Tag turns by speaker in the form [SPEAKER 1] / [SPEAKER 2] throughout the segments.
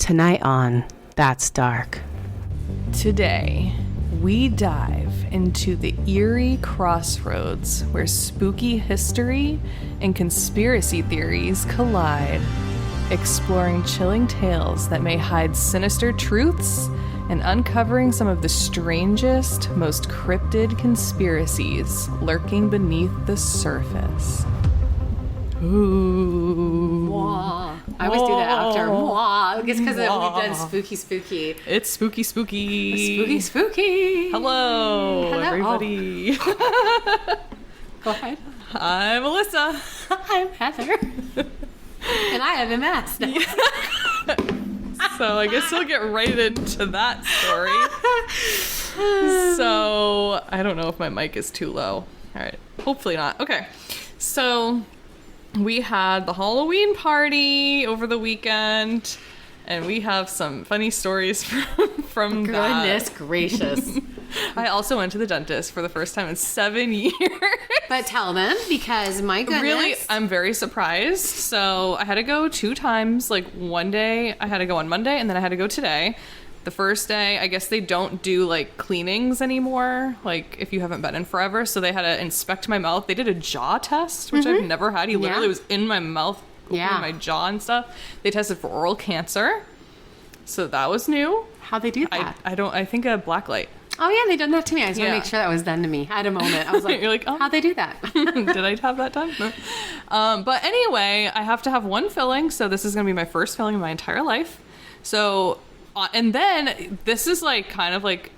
[SPEAKER 1] Tonight on That's Dark.
[SPEAKER 2] Today, we dive into the eerie crossroads where spooky history and conspiracy theories collide, exploring chilling tales that may hide sinister truths and uncovering some of the strangest, most cryptid conspiracies lurking beneath the surface. Ooh.
[SPEAKER 1] Wah. I always do that after. Wah. It's because we've done spooky.
[SPEAKER 2] It's spooky.
[SPEAKER 1] Spooky.
[SPEAKER 2] Hello, everybody.
[SPEAKER 1] Oh. Go ahead.
[SPEAKER 2] I'm Alyssa.
[SPEAKER 1] I'm Heather. And I have MS.
[SPEAKER 2] So I guess we'll get right into that story. So I don't know if my mic is too low. All right. Hopefully not. Okay. So we had the Halloween party over the weekend, and we have some funny stories from that.
[SPEAKER 1] Goodness gracious.
[SPEAKER 2] I also went to the dentist for the first time in 7 years.
[SPEAKER 1] But tell them, because my goodness.
[SPEAKER 2] Really, I'm very surprised. So I had to go 2 times. Like one day I had to go on Monday, and then I had to go today. The first day, I guess they don't do like cleanings anymore, like if you haven't been in forever. So they had to inspect my mouth. They did a jaw test, which I've never had. He literally was in my mouth, opening my jaw and stuff. They tested for oral cancer. So that was new.
[SPEAKER 1] How'd they do that?
[SPEAKER 2] I think a black light.
[SPEAKER 1] Oh yeah, they done that to me. I just want to make sure that was done to me. I had a moment. I was like,
[SPEAKER 2] you're like, oh.
[SPEAKER 1] How'd they do that?
[SPEAKER 2] Did I have that done? No. But anyway, I have to have 1 filling. So this is going to be my first filling in my entire life. So, and then this is like kind of like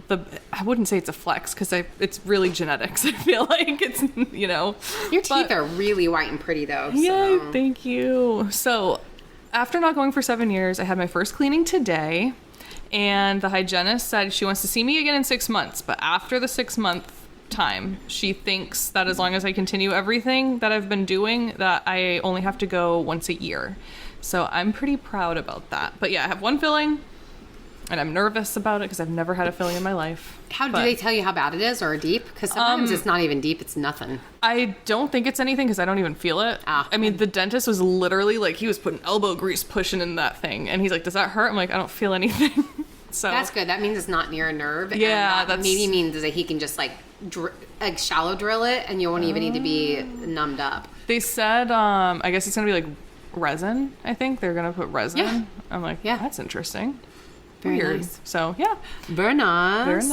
[SPEAKER 2] I wouldn't say it's a flex because it's really genetics. I feel like it's,
[SPEAKER 1] Your teeth are really white and pretty though. So.
[SPEAKER 2] Yeah, thank you. So after not going for 7 years, I had my first cleaning today. And the hygienist said she wants to see me again in 6 months. But after the 6-month time, she thinks that as long as I continue everything that I've been doing, that I only have to go once a year. So I'm pretty proud about that. But yeah, I have 1 filling, and I'm nervous about it because I've never had a filling in my life.
[SPEAKER 1] Do they tell you how bad it is or deep? Because sometimes it's not even deep, it's nothing.
[SPEAKER 2] I don't think it's anything because I don't even feel it. I mean, the dentist was literally like, he was putting elbow grease pushing in that thing. And he's like, does that hurt? I'm like, I don't feel anything. So
[SPEAKER 1] that's good. That means it's not near a nerve.
[SPEAKER 2] Yeah,
[SPEAKER 1] and that maybe means that he can just like shallow drill it, and you won't even need to be numbed up.
[SPEAKER 2] They said, I guess it's gonna be like resin. I think they're gonna put resin. Yeah. I'm like, yeah, that's interesting.
[SPEAKER 1] Very
[SPEAKER 2] weird.
[SPEAKER 1] Nice.
[SPEAKER 2] So yeah,
[SPEAKER 1] very nice.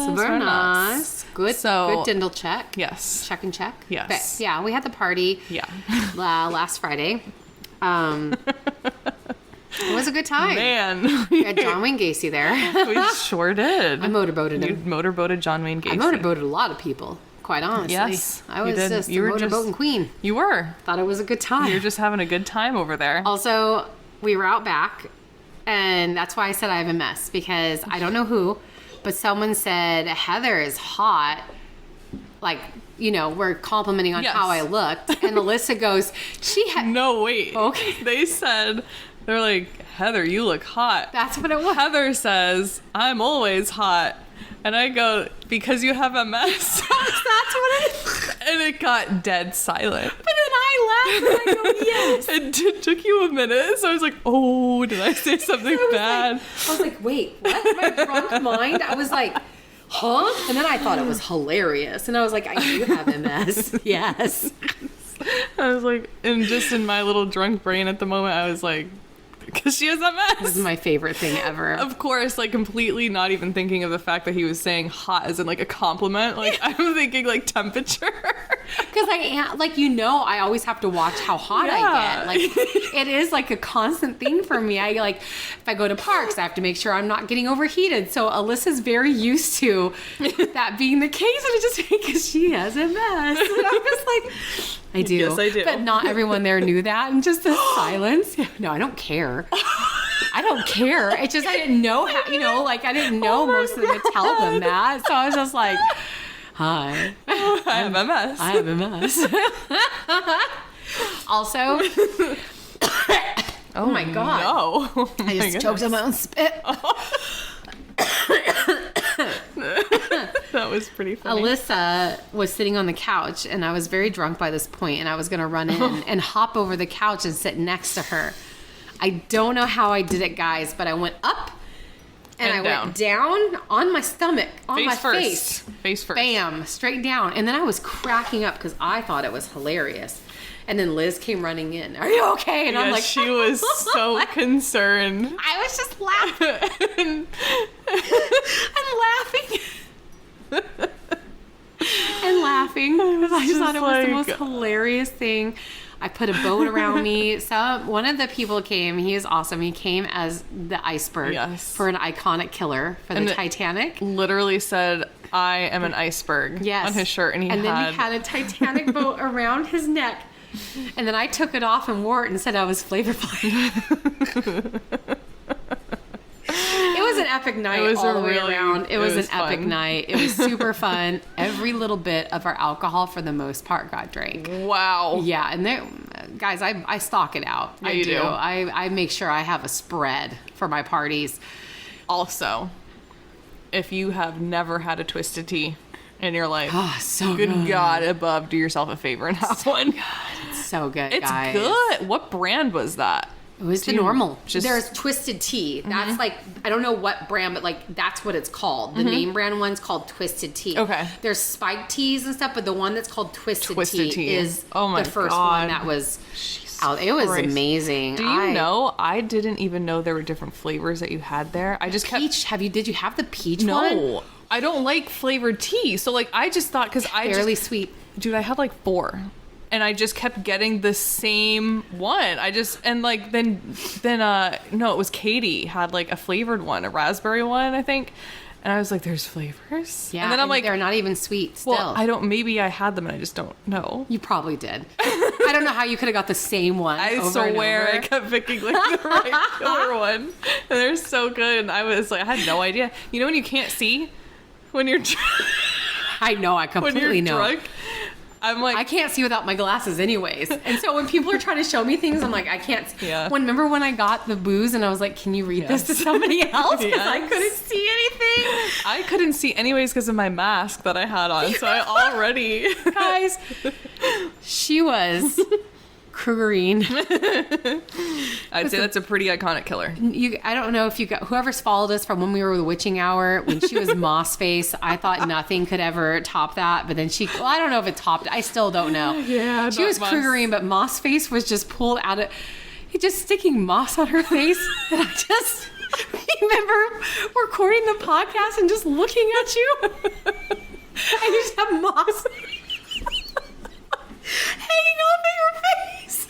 [SPEAKER 1] Good. Good dental check.
[SPEAKER 2] Yes.
[SPEAKER 1] Check and check.
[SPEAKER 2] Yes.
[SPEAKER 1] But yeah, we had the party.
[SPEAKER 2] Yeah.
[SPEAKER 1] Last Friday. It was a good time.
[SPEAKER 2] Man.
[SPEAKER 1] We had John Wayne Gacy there.
[SPEAKER 2] We sure did.
[SPEAKER 1] I motorboated him.
[SPEAKER 2] You motorboated John Wayne Gacy.
[SPEAKER 1] I motorboated a lot of people, quite honestly.
[SPEAKER 2] Yes.
[SPEAKER 1] I was just a motorboating queen.
[SPEAKER 2] You were.
[SPEAKER 1] Thought it was a good time.
[SPEAKER 2] You were just having a good time over there.
[SPEAKER 1] Also, we were out back, and that's why I said I have a mess, because I don't know who, but someone said Heather is hot. Like, we're complimenting on how I looked. And Alyssa goes,
[SPEAKER 2] No, wait.
[SPEAKER 1] Okay.
[SPEAKER 2] They said... They're like, Heather, you look hot.
[SPEAKER 1] That's what it was.
[SPEAKER 2] Heather says, I'm always hot. And I go, because you have a mess.
[SPEAKER 1] That's what it is.
[SPEAKER 2] And it got dead silent.
[SPEAKER 1] But then I laughed and I go, yes.
[SPEAKER 2] It took you a minute. So I was like, oh, did I say something bad?
[SPEAKER 1] I was like, wait, what? In my drunk mind, I was like, huh? And then I thought it was hilarious. And I was like, I do have MS. Yes.
[SPEAKER 2] I was like, and just in my little drunk brain at the moment, I was like, because she has a mess.
[SPEAKER 1] This is my favorite thing ever.
[SPEAKER 2] Of course, like completely not even thinking of the fact that he was saying hot as in like a compliment. Like I'm thinking like temperature.
[SPEAKER 1] Because I am, like, I always have to watch how hot I get. Like it is like a constant thing for me. I like, if I go to parks, I have to make sure I'm not getting overheated. So Alyssa's very used to that being the case. And it's just because she has a mess. And I'm just like, I do.
[SPEAKER 2] Yes, I do.
[SPEAKER 1] But not everyone there knew that. And just the silence. No, I don't care. I don't care. It's just I didn't know how, I didn't know most of them would tell them that. So I was just like, hi.
[SPEAKER 2] I have a mess.
[SPEAKER 1] I have a mess. Also, oh my God.
[SPEAKER 2] No. Oh
[SPEAKER 1] I just choked on my own spit.
[SPEAKER 2] That was pretty funny.
[SPEAKER 1] Alyssa was sitting on the couch, and I was very drunk by this point, and I was going to run in and hop over the couch and sit next to her. I don't know how I did it, guys, but I went up and I went down on my stomach, on my face.
[SPEAKER 2] Face first.
[SPEAKER 1] Bam, straight down. And then I was cracking up because I thought it was hilarious. And then Liz came running in. Are you okay? And I'm like,
[SPEAKER 2] she was so concerned.
[SPEAKER 1] I was just laughing. and laughing because I just thought it was the most hilarious thing. I put a boat around me. One of the people came. He is awesome. He came as the iceberg for an iconic killer for the Titanic.
[SPEAKER 2] Literally said, "I am an iceberg" on his shirt, and
[SPEAKER 1] then he had a Titanic boat around his neck. And then I took it off and wore it and said I was Flavor Flav. It was an epic night all the way around. It was an epic night. It was super fun. Every little bit of our alcohol, for the most part, got drank.
[SPEAKER 2] Wow.
[SPEAKER 1] Yeah, and guys, I stock it out.
[SPEAKER 2] Yeah,
[SPEAKER 1] I do.
[SPEAKER 2] do.
[SPEAKER 1] I make sure I have a spread for my parties.
[SPEAKER 2] Also, if you have never had a twisted tea in your life,
[SPEAKER 1] so
[SPEAKER 2] good God above, do yourself a favor and have one.
[SPEAKER 1] Good. It's so good,
[SPEAKER 2] it's
[SPEAKER 1] guys.
[SPEAKER 2] Good. What brand was that?
[SPEAKER 1] It was the normal. There's Twisted Tea. That's like, I don't know what brand, but like that's what it's called. The name brand one's called Twisted Tea.
[SPEAKER 2] Okay.
[SPEAKER 1] There's spiked teas and stuff, but the one that's called Twisted Tea is the first one that was out. It was amazing.
[SPEAKER 2] Do you know? I didn't even know there were different flavors that you had there. I just
[SPEAKER 1] peach. Did you have the peach one?
[SPEAKER 2] No. I don't like flavored tea. So like I just thought, because
[SPEAKER 1] barely sweet.
[SPEAKER 2] Dude, I had like 4. And I just kept getting the same one. Then it was Katie had like a flavored one, a raspberry one, I think. And I was like, there's flavors?
[SPEAKER 1] Yeah.
[SPEAKER 2] And then I'm like,
[SPEAKER 1] they're not even sweet still.
[SPEAKER 2] Well, maybe I had them and I just don't know.
[SPEAKER 1] You probably did. I don't know how you could have got the same one.
[SPEAKER 2] I swear I kept picking like the right killer one. And they're so good. And I was like, I had no idea. You know when you can't see? When you're drunk?
[SPEAKER 1] I know, I completely know.
[SPEAKER 2] Drunk? I'm like,
[SPEAKER 1] I can't see without my glasses anyways. And so when people are trying to show me things, I'm like, I can't see.
[SPEAKER 2] Yeah.
[SPEAKER 1] Remember when I got the booze and I was like, can you read this to somebody else? Because I couldn't see anything.
[SPEAKER 2] I couldn't see anyways because of my mask that I had on. So I already...
[SPEAKER 1] Guys, she was Krugerine.
[SPEAKER 2] I'd say that's a pretty iconic killer.
[SPEAKER 1] I don't know if you got, whoever's followed us from when we were the witching hour, when she was Moss Face, I thought nothing could ever top that. But then I don't know if it topped it. I still don't know.
[SPEAKER 2] Yeah,
[SPEAKER 1] she was Krugerine, but Moss Face was just pulled out of, just sticking moss on her face. And I just remember recording the podcast and just looking at you. And you just have moss hanging off of your face.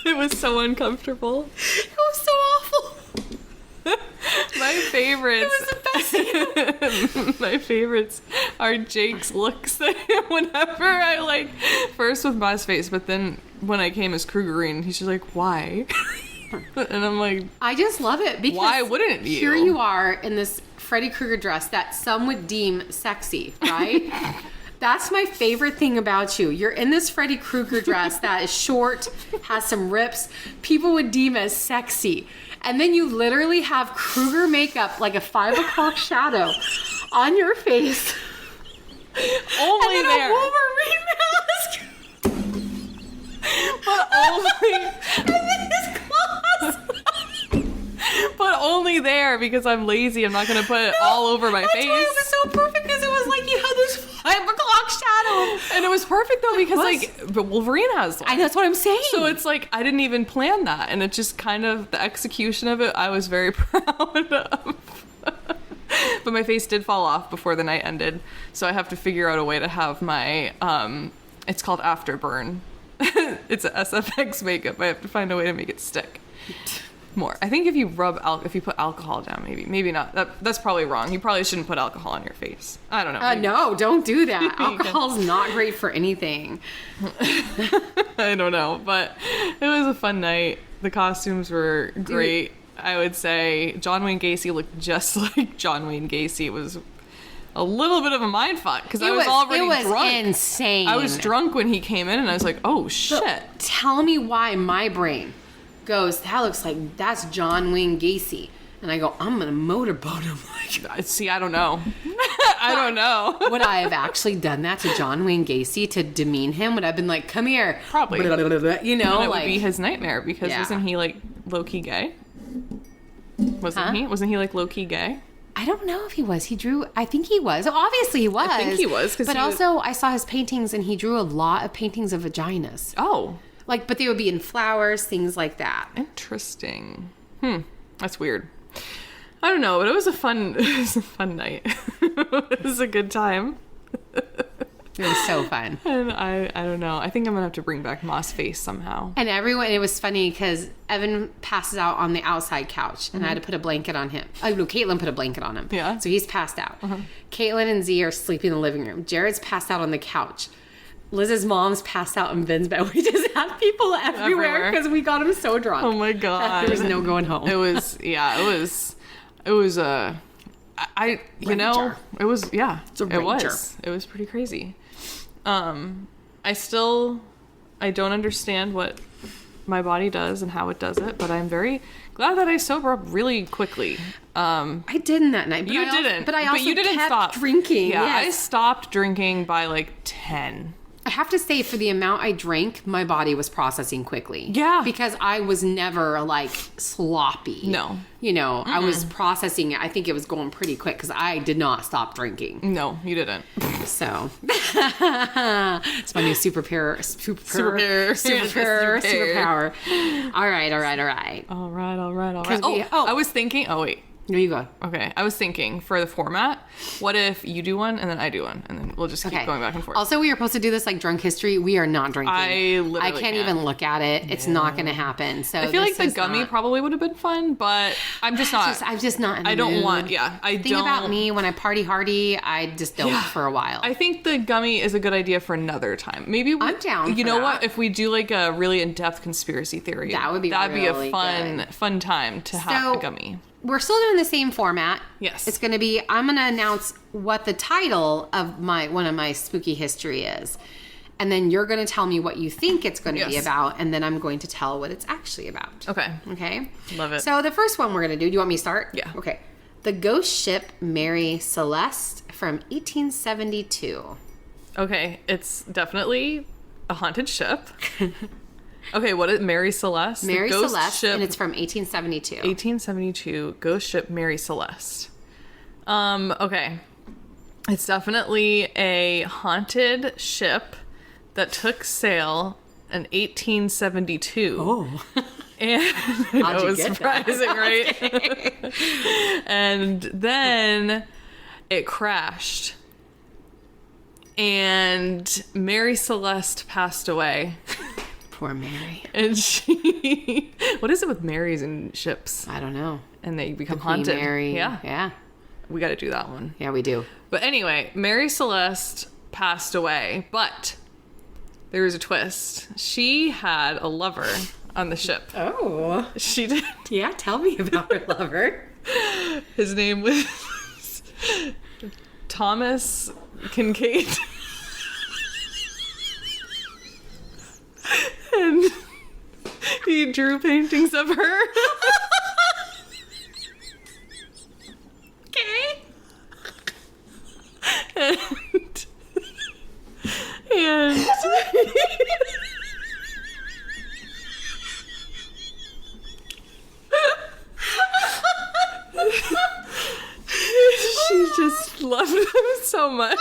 [SPEAKER 2] It was so uncomfortable.
[SPEAKER 1] It was so awful.
[SPEAKER 2] My favorites.
[SPEAKER 1] It was the best.
[SPEAKER 2] My favorites are Jake's looks whenever I first with Moss Face, but then when I came as Krugerine, he's just like, why? And I'm like,
[SPEAKER 1] I just love it because
[SPEAKER 2] why wouldn't you?
[SPEAKER 1] Here you are in this Freddy Krueger dress that some would deem sexy, right? That's my favorite thing about you. You're in this Freddy Krueger dress that is short, has some rips, people would deem as sexy. And then you literally have Krueger makeup, like a 5 o'clock shadow on your face.
[SPEAKER 2] Only
[SPEAKER 1] and then
[SPEAKER 2] there.
[SPEAKER 1] A Wolverine mask.
[SPEAKER 2] But only.
[SPEAKER 1] And then his claws.
[SPEAKER 2] But only there because I'm lazy. I'm not going to put it all over my face.
[SPEAKER 1] That's why it was so perfect because it was like you had this 5 o'clock shadow.
[SPEAKER 2] And it was perfect though because but Wolverine has one.
[SPEAKER 1] That's what I'm saying.
[SPEAKER 2] So it's like I didn't even plan that, and it just kind of the execution of it I was very proud of. But my face did fall off before the night ended, so I have to figure out a way to have my it's called Afterburn. It's a SFX makeup. I have to find a way to make it stick more. I think if you if you put alcohol down, maybe not. That's probably wrong. You probably shouldn't put alcohol on your face. I don't know.
[SPEAKER 1] No, don't do that. Alcohol's not great for anything.
[SPEAKER 2] I don't know, but it was a fun night. The costumes were great. I would say John Wayne Gacy looked just like John Wayne Gacy. It was a little bit of a mindfuck because I was already drunk. It was
[SPEAKER 1] insane.
[SPEAKER 2] I was drunk when he came in, and I was like, "Oh shit!"
[SPEAKER 1] So, tell me why my brain goes, that looks like that's John Wayne Gacy, and I go, I'm gonna motorboat him.
[SPEAKER 2] See, I don't know. I don't know.
[SPEAKER 1] Would I have actually done that to John Wayne Gacy to demean him? Would I have been like, come here?
[SPEAKER 2] Probably.
[SPEAKER 1] You know,
[SPEAKER 2] And it
[SPEAKER 1] like,
[SPEAKER 2] would be his nightmare because wasn't he like low-key gay? Wasn't he? Wasn't he like low-key gay?
[SPEAKER 1] I don't know if he was. I think he was. Obviously he was.
[SPEAKER 2] I think he was.
[SPEAKER 1] But also I saw his paintings and he drew a lot of paintings of vaginas.
[SPEAKER 2] Oh.
[SPEAKER 1] Like, but they would be in flowers, things like that.
[SPEAKER 2] Interesting. That's weird. I don't know, but it was a fun night. It was a good time.
[SPEAKER 1] It was so fun.
[SPEAKER 2] And I don't know. I think I'm gonna have to bring back Moss Face somehow.
[SPEAKER 1] And it was funny because Evan passes out on the outside couch and I had to put a blanket on him. Oh, no, Caitlin put a blanket on him.
[SPEAKER 2] Yeah.
[SPEAKER 1] So he's passed out. Caitlin and Z are sleeping in the living room. Jared's passed out on the couch. Liz's mom's passed out in Ben's bed. We just had people everywhere because we got him so drunk.
[SPEAKER 2] Oh my God.
[SPEAKER 1] There was no going home.
[SPEAKER 2] It was you know, it was, yeah,
[SPEAKER 1] It's a rager.
[SPEAKER 2] It was pretty crazy. I don't understand what my body does and how it does it, but I'm very glad that I sober up really quickly.
[SPEAKER 1] I didn't that night. But
[SPEAKER 2] You didn't.
[SPEAKER 1] But I also
[SPEAKER 2] you didn't
[SPEAKER 1] kept
[SPEAKER 2] stop
[SPEAKER 1] drinking.
[SPEAKER 2] Yeah, I
[SPEAKER 1] Yes.
[SPEAKER 2] stopped drinking by like 10.
[SPEAKER 1] I have to say, for the amount I drank, my body was processing quickly.
[SPEAKER 2] Yeah.
[SPEAKER 1] Because I was never, like, sloppy.
[SPEAKER 2] No.
[SPEAKER 1] You know, I was processing it. I think it was going pretty quick because I did not stop drinking.
[SPEAKER 2] No, you didn't.
[SPEAKER 1] So. It's my new superpower. All right.
[SPEAKER 2] All right.
[SPEAKER 1] 'Cause
[SPEAKER 2] I was thinking, wait.
[SPEAKER 1] There you go.
[SPEAKER 2] Okay, I was thinking for the format, what if you do one and then I do one, and then we'll just keep going back and forth.
[SPEAKER 1] Also, we were supposed to do this like drunk history. We are not drinking.
[SPEAKER 2] I
[SPEAKER 1] can't even look at it. It's not going to happen. So
[SPEAKER 2] I feel like the gummy probably would have been fun, but I'm just not.
[SPEAKER 1] I'm just not in the
[SPEAKER 2] I don't
[SPEAKER 1] mood.
[SPEAKER 2] want.
[SPEAKER 1] Think about me when I party hardy. I just don't for a while.
[SPEAKER 2] I think the gummy is a good idea for another time. Maybe
[SPEAKER 1] I'm down.
[SPEAKER 2] You
[SPEAKER 1] for
[SPEAKER 2] know
[SPEAKER 1] that.
[SPEAKER 2] what? If we do like a really in-depth conspiracy theory,
[SPEAKER 1] That'd be
[SPEAKER 2] a
[SPEAKER 1] really
[SPEAKER 2] fun time to have the gummy.
[SPEAKER 1] We're still doing the same format.
[SPEAKER 2] Yes.
[SPEAKER 1] It's going to be, I'm going to announce what the title of one of my spooky history is. And then you're going to tell me what you think it's going to be about. And then I'm going to tell what it's actually about.
[SPEAKER 2] Okay.
[SPEAKER 1] Okay?
[SPEAKER 2] Love it.
[SPEAKER 1] So the first one we're going to do you want me to start?
[SPEAKER 2] Yeah.
[SPEAKER 1] Okay. The ghost ship Mary Celeste from 1872.
[SPEAKER 2] Okay, it's definitely a haunted ship. Okay, what is Mary Celeste?
[SPEAKER 1] Mary
[SPEAKER 2] the ghost
[SPEAKER 1] Celeste,
[SPEAKER 2] ship,
[SPEAKER 1] and it's from 1872.
[SPEAKER 2] 1872, ghost ship Mary Celeste. Okay. It's definitely a haunted ship that took sail in 1872.
[SPEAKER 1] Oh.
[SPEAKER 2] And
[SPEAKER 1] How'd you
[SPEAKER 2] it was
[SPEAKER 1] get
[SPEAKER 2] surprising,
[SPEAKER 1] that?
[SPEAKER 2] right? And then it crashed. And Mary Celeste passed away.
[SPEAKER 1] Poor Mary.
[SPEAKER 2] And she... What is it with Marys and ships?
[SPEAKER 1] I don't know.
[SPEAKER 2] And they become
[SPEAKER 1] Queen
[SPEAKER 2] haunted.
[SPEAKER 1] Mary.
[SPEAKER 2] Yeah.
[SPEAKER 1] Yeah.
[SPEAKER 2] We got to do that one.
[SPEAKER 1] Yeah, we do.
[SPEAKER 2] But anyway, Mary Celeste passed away, but there was a twist. She had a lover on the ship.
[SPEAKER 1] Oh.
[SPEAKER 2] She did.
[SPEAKER 1] Yeah, tell me about her lover.
[SPEAKER 2] His name was Thomas Kincaid. And he drew paintings of her.
[SPEAKER 1] Okay.
[SPEAKER 2] And she just loved him so much.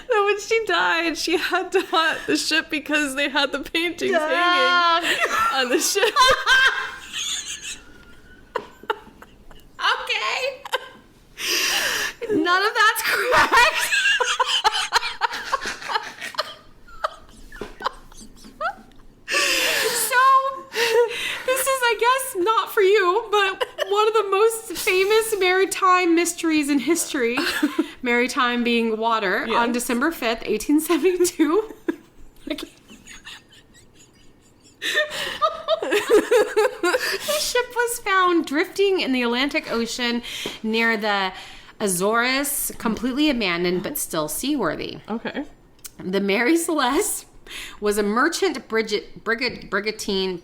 [SPEAKER 2] That when she died, she had to haunt the ship because they had the paintings hanging on the ship.
[SPEAKER 1] Okay. None of that's correct. So, this is, I guess, not for you, but one of the most famous maritime mysteries in history. Maritime being water.
[SPEAKER 2] Yeah.
[SPEAKER 1] On December 5th, 1872. The ship was found drifting in the Atlantic Ocean near the Azores, completely abandoned but still seaworthy.
[SPEAKER 2] Okay.
[SPEAKER 1] The Mary Celeste was a merchant brigantine,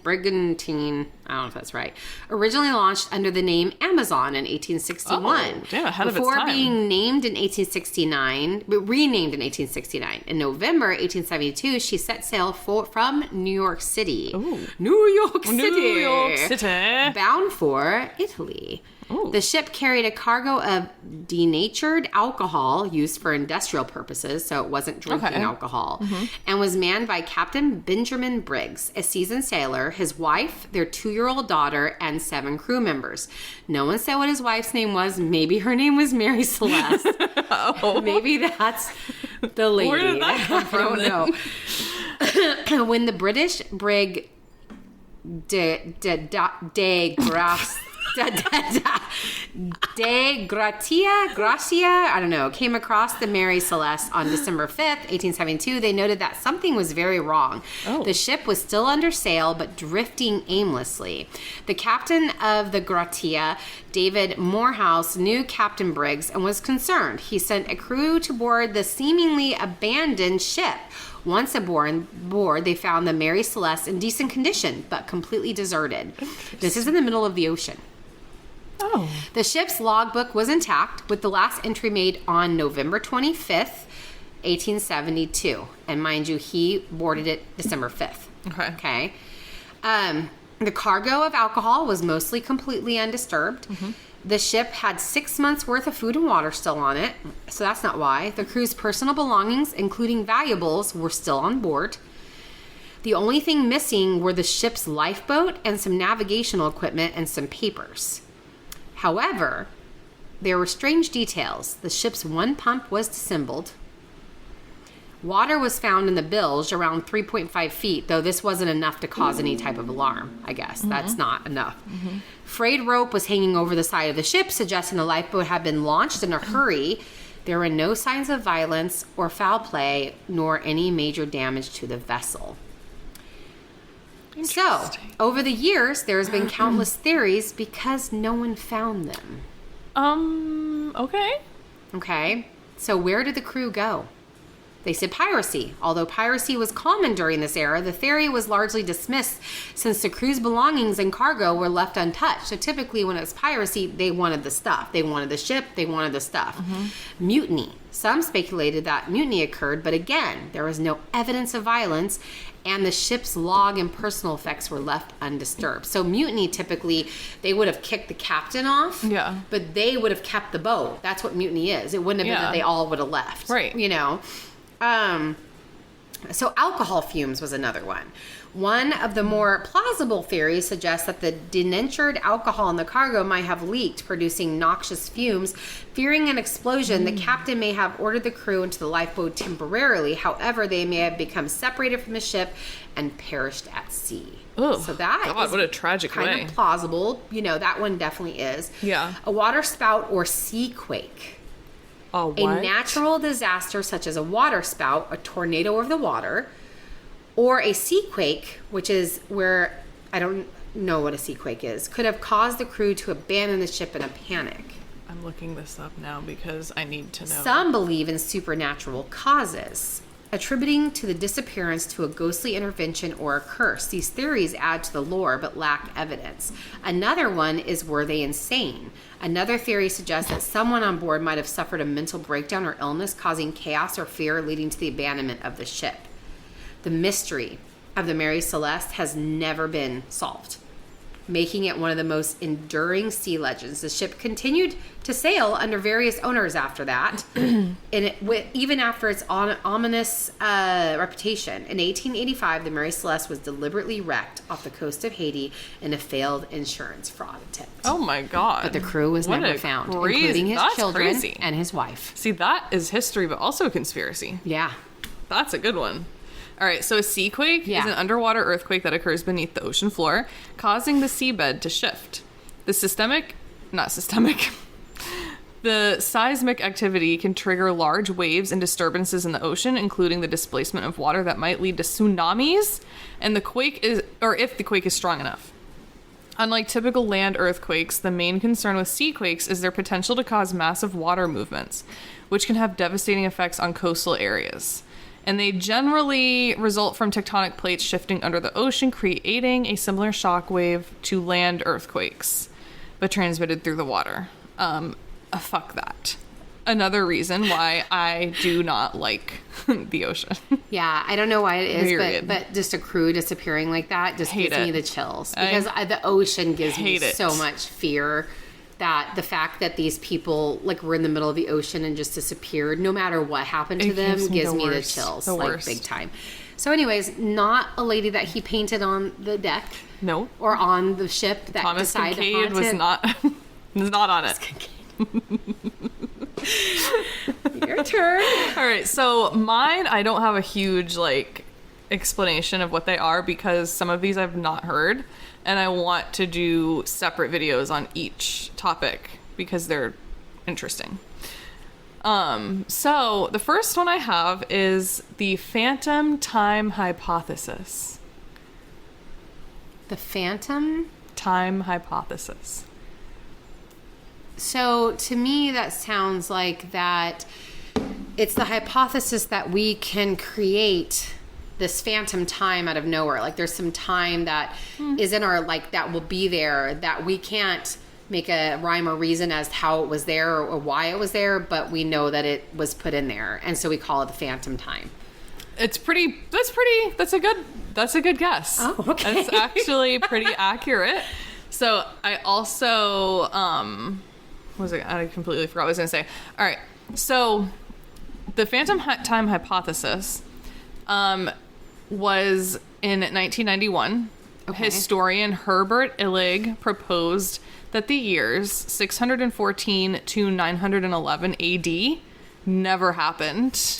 [SPEAKER 1] I don't know if that's right, originally launched under the name Amazon in 1861.
[SPEAKER 2] Oh, damn, ahead of its
[SPEAKER 1] Before
[SPEAKER 2] time.
[SPEAKER 1] being renamed in 1869. In November 1872, she set sail from New York City.
[SPEAKER 2] Ooh.
[SPEAKER 1] New York City.
[SPEAKER 2] New York City.
[SPEAKER 1] Bound for Italy.
[SPEAKER 2] Ooh.
[SPEAKER 1] The ship carried a cargo of denatured alcohol used for industrial purposes, so it wasn't drinking alcohol, and was manned by Captain Benjamin Briggs, a seasoned sailor, his wife, their 2-year-old daughter, and 7 crew members. No one said what his wife's name was. Maybe her name was Mary Celeste. Maybe that's the lady.
[SPEAKER 2] Where did that come from?
[SPEAKER 1] I don't know. When the British brig de Gracia, I don't know, came across the Mary Celeste on December 5th, 1872, they noted that something was very wrong. The ship was still under sail, but drifting aimlessly. The captain of the Gratia, David Morehouse, knew Captain Briggs and was concerned. He sent a crew to board the seemingly abandoned ship. Once aboard, they found the Mary Celeste in decent condition, but completely deserted. This is in the middle of the ocean.
[SPEAKER 2] Oh.
[SPEAKER 1] The ship's logbook was intact, with the last entry made on November 25th, 1872. And mind you, he boarded it December 5th. Okay. The cargo of alcohol was mostly completely undisturbed. The ship had 6 months' worth of food and water still on it, so that's not why. The crew's personal belongings, including valuables, were still on board. The only thing missing were the ship's lifeboat and some navigational equipment and some papers. However, there were strange details. The ship's one pump was disassembled. Water was found in the bilge around 3.5 feet, though this wasn't enough to cause any type of alarm, I guess. That's not enough. Frayed rope was hanging over the side of the ship, suggesting the lifeboat had been launched in a hurry. There were no signs of violence or foul play, nor any major damage to the vessel. So, over the years, there's been countless theories because no one found them.
[SPEAKER 2] Okay.
[SPEAKER 1] Okay, so where did the crew go? They said piracy. Although piracy was common during this era, the theory was largely dismissed since the crew's belongings and cargo were left untouched. So typically when it was piracy, they wanted the stuff. They wanted the ship, they wanted the stuff. Mutiny. Some speculated that mutiny occurred, but again, there was no evidence of violence, and the ship's log and personal effects were left undisturbed. So mutiny, typically, they would have kicked the captain off, but they would have kept the boat. That's what mutiny is. It wouldn't have been that they all would have left.
[SPEAKER 2] Right.
[SPEAKER 1] You know? So alcohol fumes was another one. One of the more plausible theories suggests that the denatured alcohol in the cargo might have leaked, producing noxious fumes. Fearing an explosion, the captain may have ordered the crew into the lifeboat temporarily. However, they may have become separated from the ship and perished at sea.
[SPEAKER 2] Ugh,
[SPEAKER 1] so that
[SPEAKER 2] God, what a tragic way.
[SPEAKER 1] Kind of plausible. You know, that one definitely is.
[SPEAKER 2] Yeah.
[SPEAKER 1] A water spout or sea quake.
[SPEAKER 2] A what?
[SPEAKER 1] A natural disaster such as a water spout, a tornado over the water, or a sea quake, which is where, I don't know what a sea quake is, could have caused the crew to abandon the ship in a panic.
[SPEAKER 2] I'm looking this up now because I need to know.
[SPEAKER 1] Some believe in supernatural causes, attributing to the disappearance to a ghostly intervention or a curse. These theories add to the lore but lack evidence. Another one is, were they insane? Another theory suggests that someone on board might have suffered a mental breakdown or illness, causing chaos or fear, leading to the abandonment of the ship. The mystery of the Mary Celeste has never been solved, making it one of the most enduring sea legends. The ship continued to sail under various owners after that, and even after its ominous reputation. In 1885, the Mary Celeste was deliberately wrecked off the coast of Haiti in a failed insurance fraud attempt.
[SPEAKER 2] Oh my God.
[SPEAKER 1] But the crew was never found, including his children and his wife.
[SPEAKER 2] See, that is history, but also a conspiracy.
[SPEAKER 1] Yeah.
[SPEAKER 2] That's a good one. All right, so a sea quake is an underwater earthquake that occurs beneath the ocean floor, causing the seabed to shift. The seismic activity can trigger large waves and disturbances in the ocean, including the displacement of water that might lead to tsunamis, and if the quake is strong enough. Unlike typical land earthquakes, the main concern with sea quakes is their potential to cause massive water movements, which can have devastating effects on coastal areas. And they generally result from tectonic plates shifting under the ocean, creating a similar shock wave to land earthquakes, but transmitted through the water. Fuck that. Another reason why I do not like the ocean.
[SPEAKER 1] Yeah, I don't know why it is,
[SPEAKER 2] Period.
[SPEAKER 1] but just a crew disappearing like that just
[SPEAKER 2] Hate
[SPEAKER 1] gives me
[SPEAKER 2] it.
[SPEAKER 1] the chills. Because the ocean gives me
[SPEAKER 2] hate it.
[SPEAKER 1] so much fear that the fact that these people like were in the middle of the ocean and just disappeared, no matter what happened to them, gives me the chills.
[SPEAKER 2] The
[SPEAKER 1] like
[SPEAKER 2] worst.
[SPEAKER 1] big time. So anyways, not a lady that he painted on the deck.
[SPEAKER 2] No.
[SPEAKER 1] Or on the ship that
[SPEAKER 2] Thomas
[SPEAKER 1] decided to
[SPEAKER 2] Kincaid
[SPEAKER 1] haunt
[SPEAKER 2] was
[SPEAKER 1] it.
[SPEAKER 2] not on it.
[SPEAKER 1] Your turn.
[SPEAKER 2] All right, so mine, I don't have a huge like explanation of what they are because some of these I've not heard, and I want to do separate videos on each topic because they're interesting. So the first one I have is the phantom time hypothesis.
[SPEAKER 1] The Phantom
[SPEAKER 2] Time hypothesis.
[SPEAKER 1] So to me, that sounds like that it's the hypothesis that we can create this phantom time out of nowhere. Like there's some time that is in our, like that will be there that we can't make a rhyme or reason as to how it was there or why it was there, but we know that it was put in there. And so we call it the phantom time.
[SPEAKER 2] That's a good guess.
[SPEAKER 1] Oh, okay.
[SPEAKER 2] That's actually pretty accurate. So I also, I completely forgot what I was going to say. All right. So the phantom time hypothesis was in 1991.
[SPEAKER 1] Okay.
[SPEAKER 2] Historian Herbert Illig proposed that the years 614 to 911 AD never happened.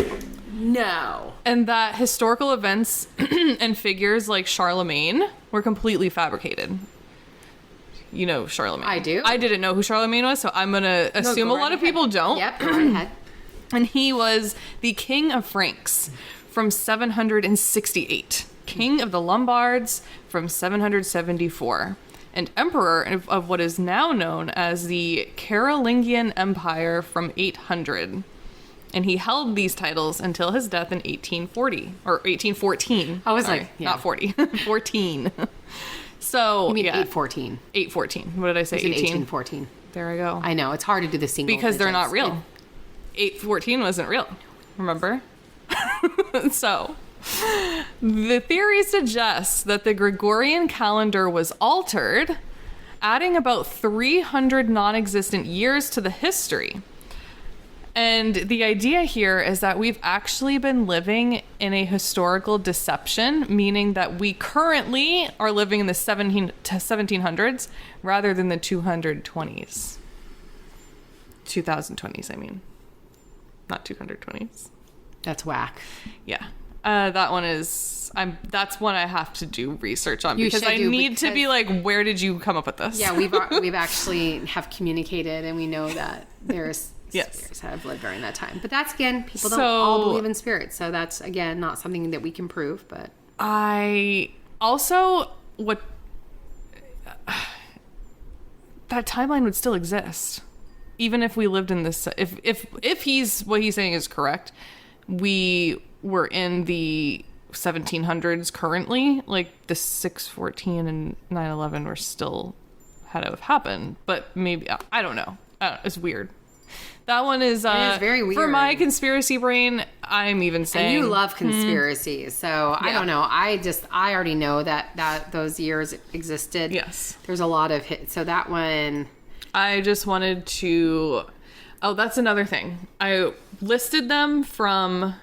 [SPEAKER 1] No.
[SPEAKER 2] And that historical events and figures like Charlemagne were completely fabricated. You know Charlemagne.
[SPEAKER 1] I do.
[SPEAKER 2] I didn't know who Charlemagne was, so I'm going to assume
[SPEAKER 1] go
[SPEAKER 2] a lot
[SPEAKER 1] right
[SPEAKER 2] of people don't.
[SPEAKER 1] Yep, go right ahead.
[SPEAKER 2] And he was the king of Franks from 768, king of the Lombards from 774, and emperor of what is now known as the Carolingian Empire from 800. And he held these titles until his death in 1840 or 1814.
[SPEAKER 1] I was
[SPEAKER 2] Sorry,
[SPEAKER 1] like, yeah.
[SPEAKER 2] not 40, 14. So
[SPEAKER 1] You mean
[SPEAKER 2] yeah,
[SPEAKER 1] 814.
[SPEAKER 2] 814. What did I say?
[SPEAKER 1] It's
[SPEAKER 2] 18.
[SPEAKER 1] 1814.
[SPEAKER 2] There I go.
[SPEAKER 1] I know, it's hard to do the single
[SPEAKER 2] Because they're not
[SPEAKER 1] digits.
[SPEAKER 2] real. 814 wasn't real. Remember? So, the theory suggests that the Gregorian calendar was altered, adding about 300 non-existent years to the history. And the idea here is that we've actually been living in a historical deception, meaning that we currently are living in the 1700s rather than the 220s. 2020s, I mean. Not 220s.
[SPEAKER 1] That's whack.
[SPEAKER 2] Yeah. That one is... that's one I have to do research on
[SPEAKER 1] You
[SPEAKER 2] because
[SPEAKER 1] should
[SPEAKER 2] I
[SPEAKER 1] do,
[SPEAKER 2] need to be
[SPEAKER 1] because-
[SPEAKER 2] like, where did you come up with this?
[SPEAKER 1] Yeah, we've actually have communicated, and we know that there's
[SPEAKER 2] Yes.
[SPEAKER 1] spirits that have lived during that time. But that's, again, people don't
[SPEAKER 2] So-
[SPEAKER 1] all believe in spirits, so that's, again, not something that we can prove. But
[SPEAKER 2] I also that timeline would still exist even if we lived in this. If he's what he's saying is correct, we were in the 1700s currently. Like the 614 and 9/11 were still had to have happened, but maybe I don't know. It's weird. That one is
[SPEAKER 1] very weird.
[SPEAKER 2] For my conspiracy brain, I'm even saying...
[SPEAKER 1] And you love conspiracies, so I
[SPEAKER 2] Yeah.
[SPEAKER 1] don't know. I already know that those years existed.
[SPEAKER 2] Yes.
[SPEAKER 1] There's a lot of hits. So that one...
[SPEAKER 2] I just wanted to... Oh, that's another thing. I listed them from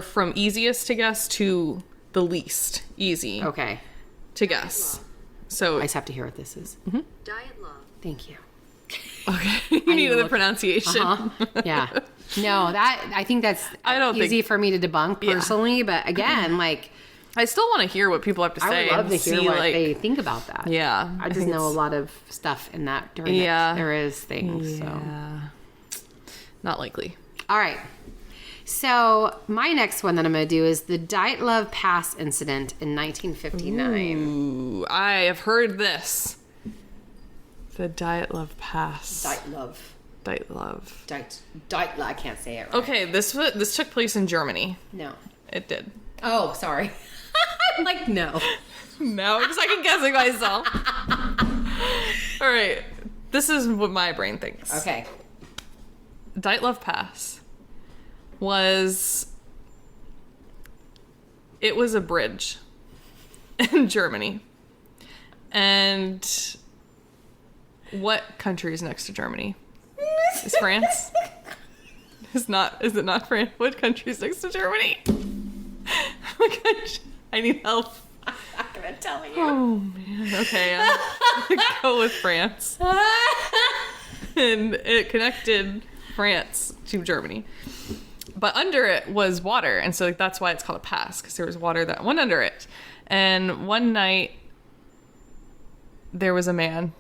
[SPEAKER 2] from easiest to guess to the least easy
[SPEAKER 1] Okay.
[SPEAKER 2] to guess. So,
[SPEAKER 1] I just have to hear what this is.
[SPEAKER 3] Diet love.
[SPEAKER 1] Thank you.
[SPEAKER 2] okay, you needed the
[SPEAKER 1] look-
[SPEAKER 2] pronunciation.
[SPEAKER 1] Yeah. No, I think that's
[SPEAKER 2] I don't
[SPEAKER 1] easy
[SPEAKER 2] think-
[SPEAKER 1] for me to debunk personally, but again, like...
[SPEAKER 2] I still want to hear what people have to say.
[SPEAKER 1] I would love to
[SPEAKER 2] and
[SPEAKER 1] hear
[SPEAKER 2] see,
[SPEAKER 1] what
[SPEAKER 2] like,
[SPEAKER 1] they think about that.
[SPEAKER 2] Yeah.
[SPEAKER 1] I just
[SPEAKER 2] think
[SPEAKER 1] know a
[SPEAKER 2] it's-
[SPEAKER 1] lot of stuff in that during
[SPEAKER 2] Yeah.
[SPEAKER 1] it. There is things. So.
[SPEAKER 2] Yeah. Not likely.
[SPEAKER 1] All right. So my next one that I'm going to do is the Dyatlov Pass incident in 1959.
[SPEAKER 2] Ooh, I have heard this. The Dyatlov Pass.
[SPEAKER 1] Dyatlov.
[SPEAKER 2] Dietlove.
[SPEAKER 1] I can't say it right.
[SPEAKER 2] Okay, this took place in Germany.
[SPEAKER 1] No.
[SPEAKER 2] It did.
[SPEAKER 1] Oh, sorry. I'm like, no.
[SPEAKER 2] Now I'm second guessing myself. All right. This is what my brain thinks.
[SPEAKER 1] Okay.
[SPEAKER 2] Dietlove Pass was a bridge in Germany. And what country is next to Germany? Is France? Is it not France? What country is next to Germany? What country? I need help.
[SPEAKER 1] I'm not gonna tell you.
[SPEAKER 2] Oh man. Okay, I'm gonna go with France. And it connected France to Germany. But under it was water, and so that's why it's called a pass, because there was water that went under it. And one night there was a man,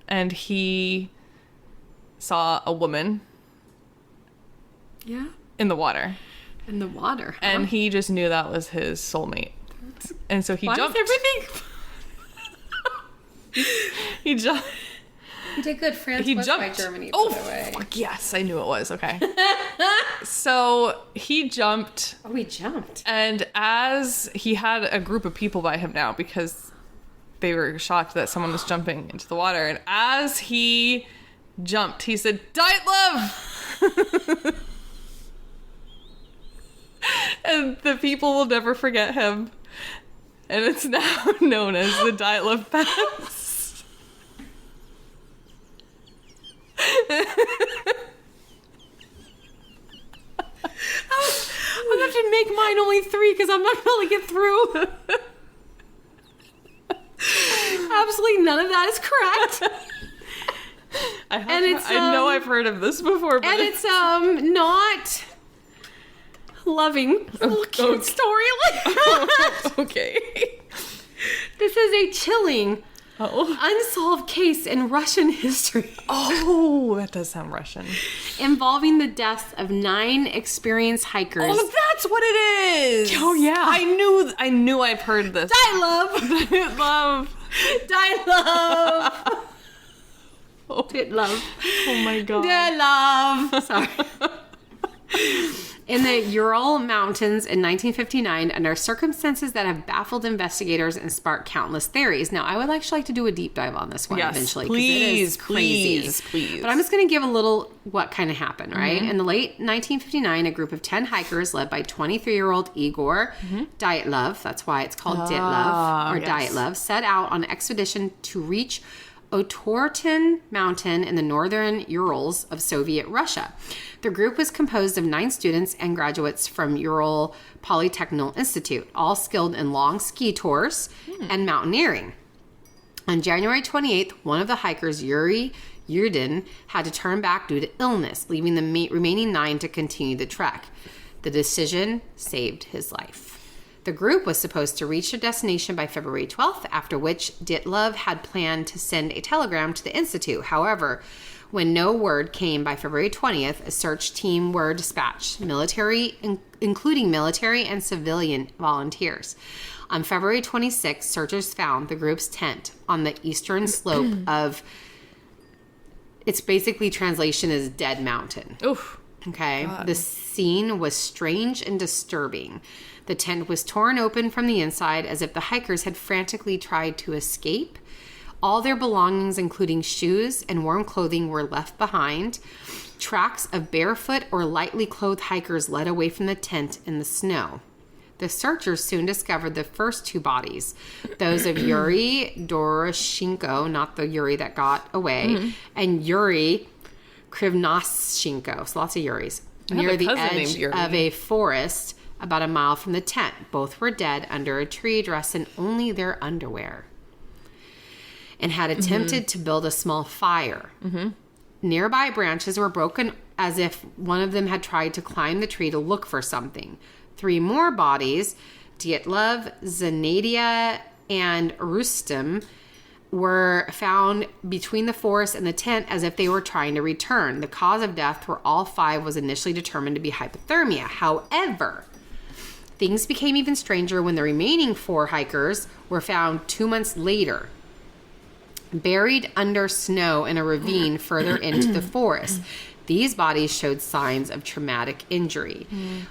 [SPEAKER 2] and he saw a woman in the water.
[SPEAKER 1] In the water, huh?
[SPEAKER 2] And he just knew that was his soulmate. And so he jumped.
[SPEAKER 1] Why is everything...
[SPEAKER 2] He jumped.
[SPEAKER 1] You did good. France was by Germany, by the way.
[SPEAKER 2] Fuck yes, I knew it was. Okay. So he jumped.
[SPEAKER 1] Oh, he jumped.
[SPEAKER 2] And as he had a group of people by him now, because they were shocked that someone was jumping into the water. And as he jumped, he said, "Diet love!" And the people will never forget him. And it's now known as the Diet Love Pass.
[SPEAKER 1] I'm gonna have to make mine only 3 because I'm not gonna get through. Absolutely none of that is correct.
[SPEAKER 2] I know I've heard of this before, but
[SPEAKER 1] and it's not loving. It's a little cute story.
[SPEAKER 2] Okay.
[SPEAKER 1] This is a chilling, unsolved case in Russian history.
[SPEAKER 2] Oh, that does sound Russian.
[SPEAKER 1] Involving the deaths of 9 experienced hikers.
[SPEAKER 2] Oh, that's what it is.
[SPEAKER 1] Oh, yeah.
[SPEAKER 2] I knew I've heard this.
[SPEAKER 1] Die love.
[SPEAKER 2] Diet love.
[SPEAKER 1] Die love. Dit love.
[SPEAKER 2] Oh my god.
[SPEAKER 1] Dit love. Sorry. In the Ural Mountains in 1959, under circumstances that have baffled investigators and sparked countless theories. Now, I would actually like to do a deep dive on this one eventually. It is crazy.
[SPEAKER 2] Please.
[SPEAKER 1] But I'm just going to give a little what kind of happened, right? In the late 1959, a group of 10 hikers led by 23-year-old Igor Dietlove, that's why it's called Dietlove, or Dietlove, set out on an expedition to reach Otorten Mountain in the northern Urals of Soviet Russia. The group was composed of 9 students and graduates from Ural Polytechnical Institute, all skilled in long ski tours and mountaineering. On January 28th, one of the hikers, Yuri Yurdin, had to turn back due to illness, leaving the remaining 9 to continue the trek. The decision saved his life. The group was supposed to reach their destination by February 12th, after which Dietlove had planned to send a telegram to the Institute. However, when no word came by February 20th, a search team were dispatched, including military and civilian volunteers. On February 26th, searchers found the group's tent on the eastern slope of, its basically translation is Dead Mountain.
[SPEAKER 2] Oof.
[SPEAKER 1] Okay. God. The scene was strange and disturbing. The tent was torn open from the inside as if the hikers had frantically tried to escape. All their belongings, including shoes and warm clothing, were left behind. Tracks of barefoot or lightly clothed hikers led away from the tent in the snow. The searchers soon discovered the first 2 bodies, those of Yuri Doroshenko, not the Yuri that got away, and Yuri Krivnoschenko, so lots of Yuris, near the edge of a forest about a mile from the tent. Both were dead under a tree, dressed in only their underwear, and had attempted to build a small fire. Nearby branches were broken as if one of them had tried to climb the tree to look for something. 3 more bodies, Dietlove, Zanadia, and Rustem, were found between the forest and the tent as if they were trying to return. The cause of death for all 5 was initially determined to be hypothermia. However, things became even stranger when the remaining 4 hikers were found 2 months later. buried under snow in a ravine further into the forest. These bodies showed signs of traumatic injury.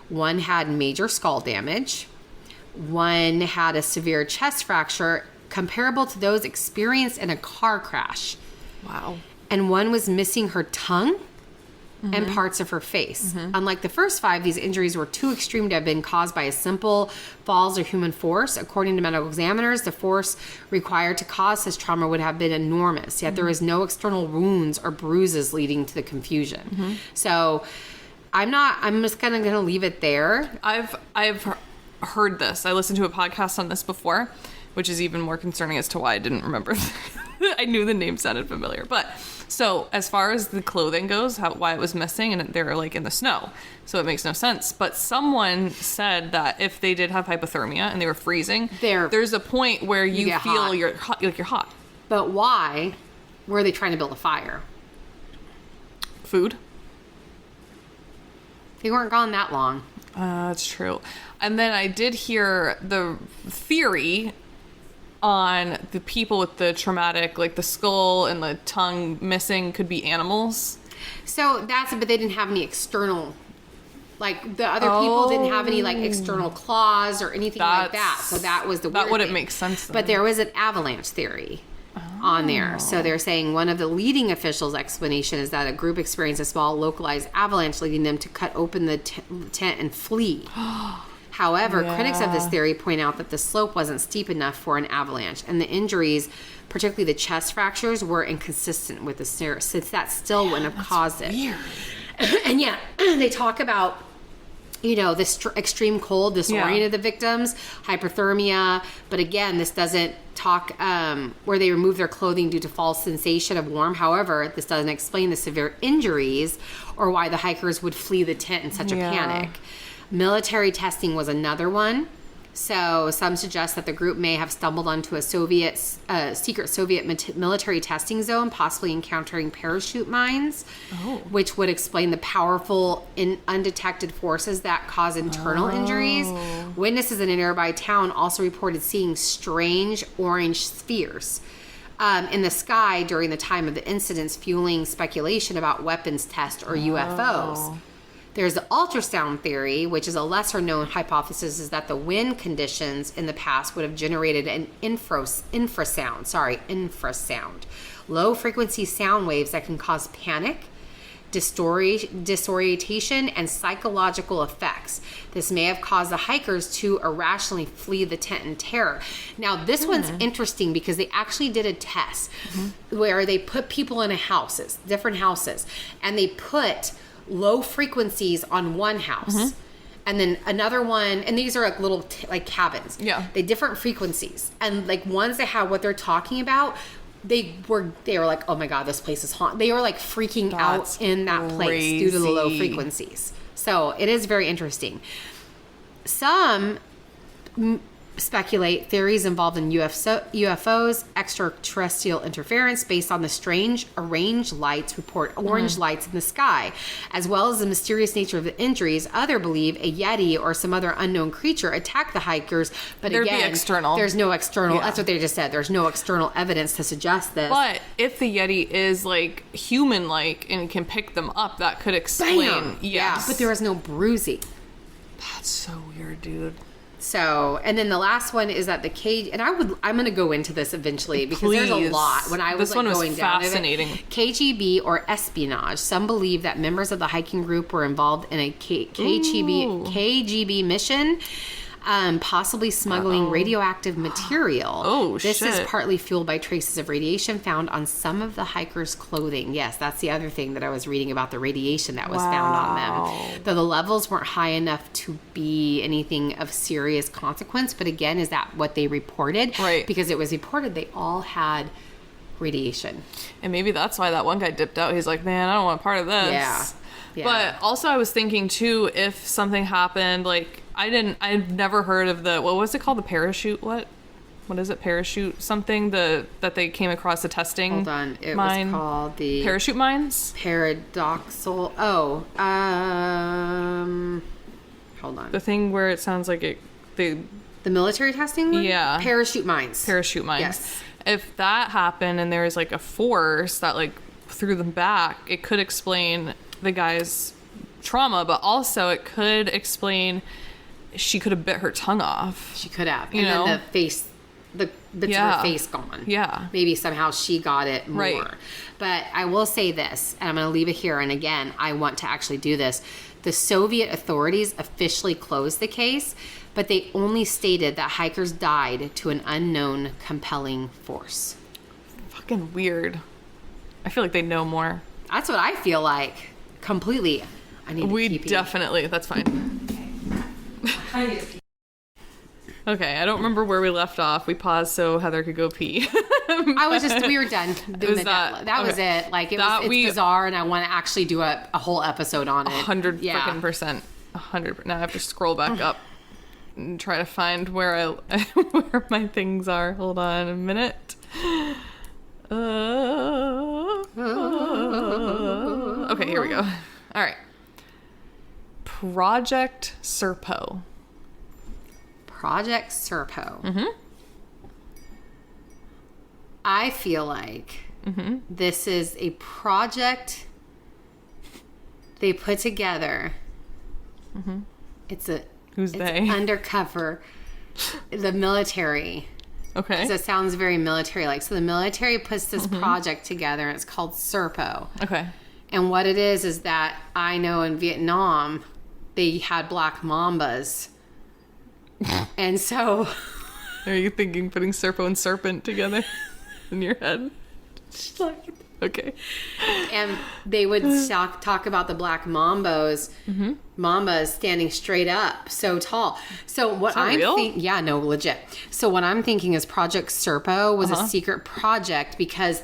[SPEAKER 1] One had major skull damage. One had a severe chest fracture comparable to those experienced in a car crash.
[SPEAKER 2] Wow.
[SPEAKER 1] And one was missing her tongue and parts of her face. Unlike the first 5, these injuries were too extreme to have been caused by a simple falls or human force. According to medical examiners, the force required to cause such trauma would have been enormous, yet there is no external wounds or bruises leading to the confusion. So I'm just kind of going to leave it there.
[SPEAKER 2] I've heard this. I listened to a podcast on this before, which is even more concerning as to why I didn't remember. I knew the name sounded familiar, but so as far as the clothing goes, why it was missing, and they're like in the snow, so it makes no sense. But someone said that if they did have hypothermia and they were freezing, there's a point where you feel hot. You're hot.
[SPEAKER 1] But why were they trying to build a fire?
[SPEAKER 2] Food.
[SPEAKER 1] They weren't gone that long.
[SPEAKER 2] That's true. And then I did hear the theory on the people with the traumatic, like the skull and the tongue missing, could be animals.
[SPEAKER 1] So but they didn't have any external, like the other people didn't have any like external claws or anything like that. So that was the weird
[SPEAKER 2] that wouldn't
[SPEAKER 1] thing.
[SPEAKER 2] make sense then.
[SPEAKER 1] But there was an avalanche theory on there. So they're saying one of the leading officials' explanation is that a group experienced a small localized avalanche, leading them to cut open the tent and flee. However, critics of this theory point out that the slope wasn't steep enough for an avalanche, and the injuries, particularly the chest fractures, were inconsistent with the snare, since that still wouldn't have caused it.
[SPEAKER 2] Weird.
[SPEAKER 1] And they talk about, this extreme cold disoriented the victims, hypothermia, but again, this doesn't talk where they remove their clothing due to false sensation of warmth. However, this doesn't explain the severe injuries or why the hikers would flee the tent in such a panic. Military testing was another one. So some suggest that the group may have stumbled onto a secret Soviet military testing zone, possibly encountering parachute mines, which would explain the powerful undetected forces that cause internal injuries. Witnesses in a nearby town also reported seeing strange orange spheres in the sky during the time of the incidents, fueling speculation about weapons tests or UFOs. There's the ultrasound theory, which is a lesser-known hypothesis, is that the wind conditions in the past would have generated an infrasound. Low-frequency sound waves that can cause panic, disorientation, and psychological effects. This may have caused the hikers to irrationally flee the tent in terror. Now, this one's interesting because they actually did a test where they put people in different houses, and they put low frequencies on one house and then another one, and these are like little like cabins. They different frequencies, and like ones that have what they're talking about, they were like, oh my god, this place is haunted. They were like freaking out in that place due to the low frequencies. So it is very interesting. Some speculate theories involved in UFOs, extraterrestrial interference based on the strange arranged lights, report orange lights in the sky, as well as the mysterious nature of the injuries. Others believe a Yeti or some other unknown creature attacked the hikers, but there's no external. That's what they just said. There's no external evidence to suggest this.
[SPEAKER 2] But if the Yeti is like human-like and can pick them up, that could explain.
[SPEAKER 1] Bam! Yes. But there was no bruising.
[SPEAKER 2] That's so weird, dude.
[SPEAKER 1] So, and then the last one is that the cage, and I'm going to go into this eventually because there's a lot. When I was going down
[SPEAKER 2] fascinating.
[SPEAKER 1] KGB or espionage. Some believe that members of the hiking group were involved in a KGB mission, possibly smuggling radioactive material. This is partly fueled by traces of radiation found on some of the hikers' clothing. Yes, that's the other thing that I was reading about, the radiation that was found on them. Though the levels weren't high enough to be anything of serious consequence. But again, is that what they reported?
[SPEAKER 2] Right.
[SPEAKER 1] Because it was reported they all had radiation.
[SPEAKER 2] And maybe that's why that one guy dipped out. He's like, man, I don't want a part of this.
[SPEAKER 1] Yeah.
[SPEAKER 2] But also I was thinking too, if something happened, like I've never heard of what was it called? The parachute? What is it? Parachute something that they came across the testing.
[SPEAKER 1] Hold on. It was called the
[SPEAKER 2] parachute mines?
[SPEAKER 1] Paradoxal. Hold on.
[SPEAKER 2] The thing where it sounds like the
[SPEAKER 1] military testing one?
[SPEAKER 2] Yeah.
[SPEAKER 1] Parachute mines.
[SPEAKER 2] Parachute mines.
[SPEAKER 1] Yes.
[SPEAKER 2] if that happened and there's like a force that like threw them back, it could explain the guy's trauma, but also it could explain she could have bit her tongue off.
[SPEAKER 1] She could have.
[SPEAKER 2] You know?
[SPEAKER 1] Then the bits of her face gone.
[SPEAKER 2] Yeah.
[SPEAKER 1] Maybe somehow she got it more.
[SPEAKER 2] Right.
[SPEAKER 1] But I will say this, and I'm going to leave it here. And again, I want to actually do this. The Soviet authorities officially closed the case, but they only stated that hikers died to an unknown compelling force.
[SPEAKER 2] Fucking weird. I feel like they know more.
[SPEAKER 1] That's what I feel like. Completely. I need to pee.
[SPEAKER 2] Definitely. That's fine. Okay, I don't remember where we left off. We paused so Heather could go pee.
[SPEAKER 1] We were done doing that was it. Like, it's bizarre, and I want to actually do a whole episode on it.
[SPEAKER 2] 100 freaking percent. 100. Now I have to scroll back up and try to find where where my things are. Hold on a minute. Okay, here we go. All right. Project Serpo.
[SPEAKER 1] Project Serpo. Mm-hmm. I feel like this is a project they put together. Mm-hmm. It's undercover. The military.
[SPEAKER 2] Okay.
[SPEAKER 1] So it sounds very military-like. So the military puts this project together, and it's called Serpo.
[SPEAKER 2] Okay.
[SPEAKER 1] And what it is that I know in Vietnam, they had black mambas. And so...
[SPEAKER 2] Are you thinking putting Serpo and Serpent together in your head? Okay.
[SPEAKER 1] And they would talk about the black mambas standing straight up, so tall. So what I'm thinking... Yeah, no, legit. So what I'm thinking is Project Serpo was a secret project because...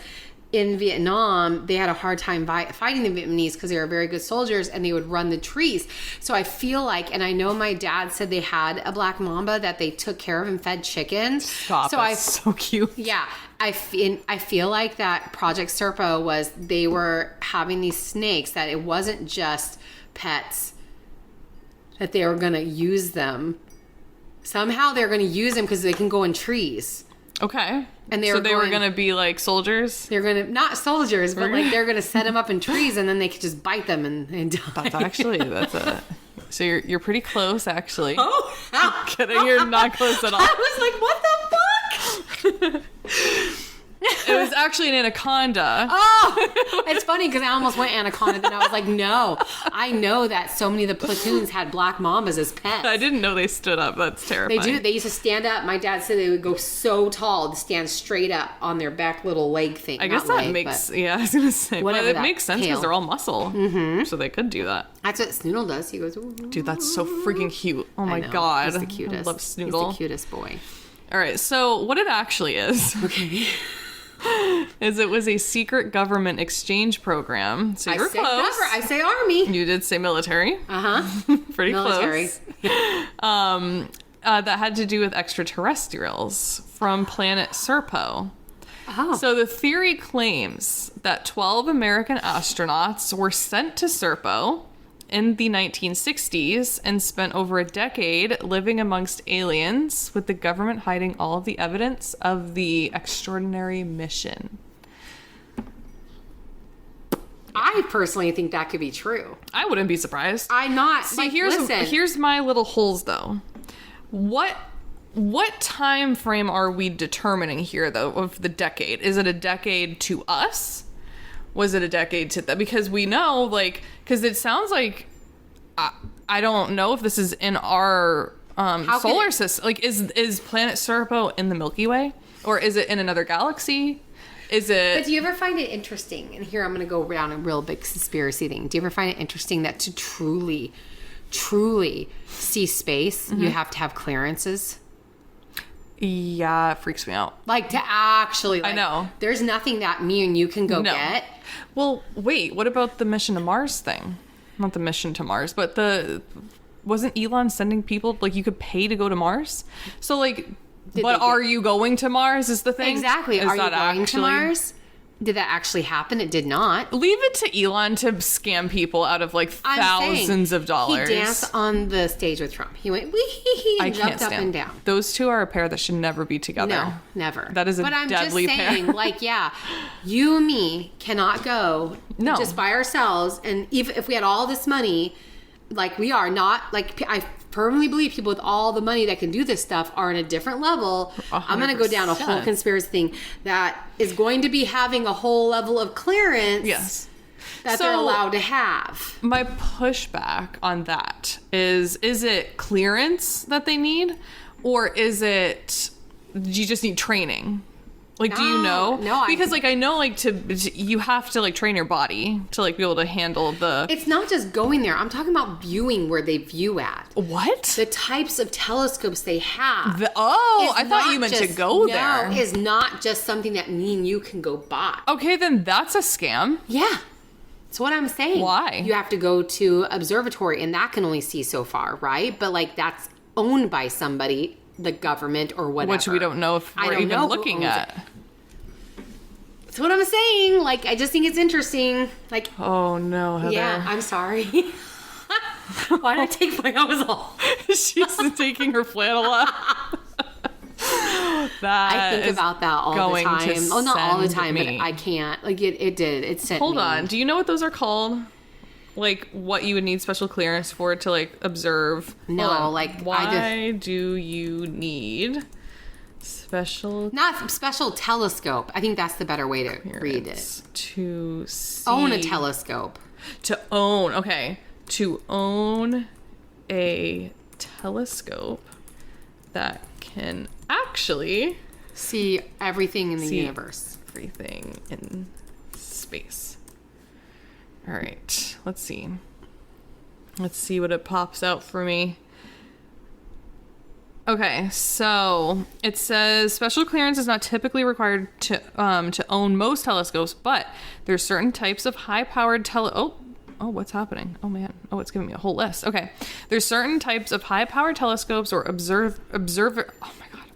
[SPEAKER 1] in Vietnam, they had a hard time fighting the Vietnamese because they were very good soldiers and they would run the trees. So I feel like, and I know my dad said they had a black mamba that they took care of and fed chickens.
[SPEAKER 2] Stop, so that's so cute.
[SPEAKER 1] Yeah. I feel like that Project Serpo was, they were having these snakes, that it wasn't just pets, that they were going to use them. Somehow they're going to use them because they can go in trees.
[SPEAKER 2] Okay.
[SPEAKER 1] And
[SPEAKER 2] they were going to be like soldiers?
[SPEAKER 1] They're going to, not soldiers, but like they're going to set them up in trees and then they could just bite them and die.
[SPEAKER 2] So you're pretty close, actually.
[SPEAKER 1] Oh,
[SPEAKER 2] I'm kidding. You're not close at all.
[SPEAKER 1] I was like, what the fuck?
[SPEAKER 2] It was actually an anaconda.
[SPEAKER 1] Oh, it's funny because I almost went anaconda. Then I was like, no, I know that so many of the platoons had black mambas as pets.
[SPEAKER 2] I didn't know they stood up. That's terrifying.
[SPEAKER 1] They do. They used to stand up. My dad said they would go so tall to stand straight up on their back little leg thing.
[SPEAKER 2] I guess that makes, I was going to say, but it makes sense because they're all muscle.
[SPEAKER 1] Mm-hmm.
[SPEAKER 2] So they could do that.
[SPEAKER 1] That's what Snoodle does. He goes, ooh.
[SPEAKER 2] Dude, that's so freaking cute. Oh my God.
[SPEAKER 1] He's the cutest.
[SPEAKER 2] I love Snoodle.
[SPEAKER 1] He's the cutest boy.
[SPEAKER 2] All right. So what it actually is.
[SPEAKER 1] Okay.
[SPEAKER 2] Is it was a secret government exchange program. So you're close.
[SPEAKER 1] I say army.
[SPEAKER 2] You did say military.
[SPEAKER 1] Uh-huh.
[SPEAKER 2] Pretty
[SPEAKER 1] military.
[SPEAKER 2] Close. That had to do with extraterrestrials from planet Serpo.
[SPEAKER 1] Oh.
[SPEAKER 2] So the theory claims that 12 American astronauts were sent to Serpo in the 1960s and spent over a decade living amongst aliens, with the government hiding all of the evidence of the extraordinary mission.
[SPEAKER 1] I personally think that could be true.
[SPEAKER 2] I wouldn't be surprised.
[SPEAKER 1] I'm not.
[SPEAKER 2] See, here's my little holes, though. What time frame are we determining here, though, of the decade? Is it a decade to us? Was it a decade to them? Because we know, like, because it sounds like, I don't know if this is in our solar system. Like, is planet Serpo in the Milky Way? Or is it in another galaxy? Is it...
[SPEAKER 1] But do you ever find it interesting, and here I'm going to go around a real big conspiracy thing. Do you ever find it interesting that to truly see space, you have to have clearances?
[SPEAKER 2] Yeah, it freaks me out.
[SPEAKER 1] Like, to actually... Like,
[SPEAKER 2] I know.
[SPEAKER 1] There's nothing that me and you can go get.
[SPEAKER 2] Well, wait, what about the mission to Mars thing? Not the mission to Mars, but wasn't Elon sending people, like, you could pay to go to Mars? So, like, are you going to Mars is the thing?
[SPEAKER 1] Exactly. Are you going to Mars? Did that actually happen? It did not.
[SPEAKER 2] Leave it to Elon to scam people out of like thousands of dollars.
[SPEAKER 1] He danced on the stage with Trump. He went wee and jumped up and down.
[SPEAKER 2] Those two are a pair that should never be together.
[SPEAKER 1] No, never.
[SPEAKER 2] That is a deadly pair. But I'm just saying,
[SPEAKER 1] like, yeah, you and me cannot go just by ourselves. And even if we had all this money, like we are not, like I firmly believe people with all the money that can do this stuff are in a different level. 100%. I'm going to go down a whole conspiracy thing that is going to be having a whole level of clearance.
[SPEAKER 2] Yes.
[SPEAKER 1] That they're allowed to have.
[SPEAKER 2] My pushback on that is it clearance that they need, or is it you just need training? Like, do you know?
[SPEAKER 1] No,
[SPEAKER 2] because like I know like you have to like train your body to like be able to handle the.
[SPEAKER 1] It's not just going there. I'm talking about viewing where they view at.
[SPEAKER 2] What?
[SPEAKER 1] The types of telescopes they have.
[SPEAKER 2] I thought you meant to go there.
[SPEAKER 1] No, is not just something that me and you can go buy.
[SPEAKER 2] Okay, then that's a scam.
[SPEAKER 1] Yeah. That's what I'm saying.
[SPEAKER 2] Why?
[SPEAKER 1] You have to go to observatory, and that can only see so far, right? But like that's owned by somebody, the government or whatever.
[SPEAKER 2] Which we don't know if we're even looking at.
[SPEAKER 1] That's what I'm saying. Like, I just think it's interesting. Like,
[SPEAKER 2] oh no, Heather.
[SPEAKER 1] Yeah, I'm sorry. Why did I take my clothes off?
[SPEAKER 2] She's taking her flannel off.
[SPEAKER 1] I think about that all the time. Oh, not all the time, but I can't. Like, it did. It sent me.
[SPEAKER 2] Hold on. Do you know what those are called? Like, what you would need special clearance for to, like, observe?
[SPEAKER 1] No, like,
[SPEAKER 2] why do you need special...
[SPEAKER 1] Not special telescope. I think that's the better way to read it.
[SPEAKER 2] To see...
[SPEAKER 1] Own a telescope.
[SPEAKER 2] To own, okay. To own a telescope that can actually...
[SPEAKER 1] See everything in the universe.
[SPEAKER 2] Everything in space. All right, let's see. Let's see what it pops out for me. Okay, so it says special clearance is not typically required to own most telescopes, but there's certain types of high-powered Oh, what's happening? Oh man. Oh, it's giving me a whole list. Okay, there's certain types of high-powered telescopes or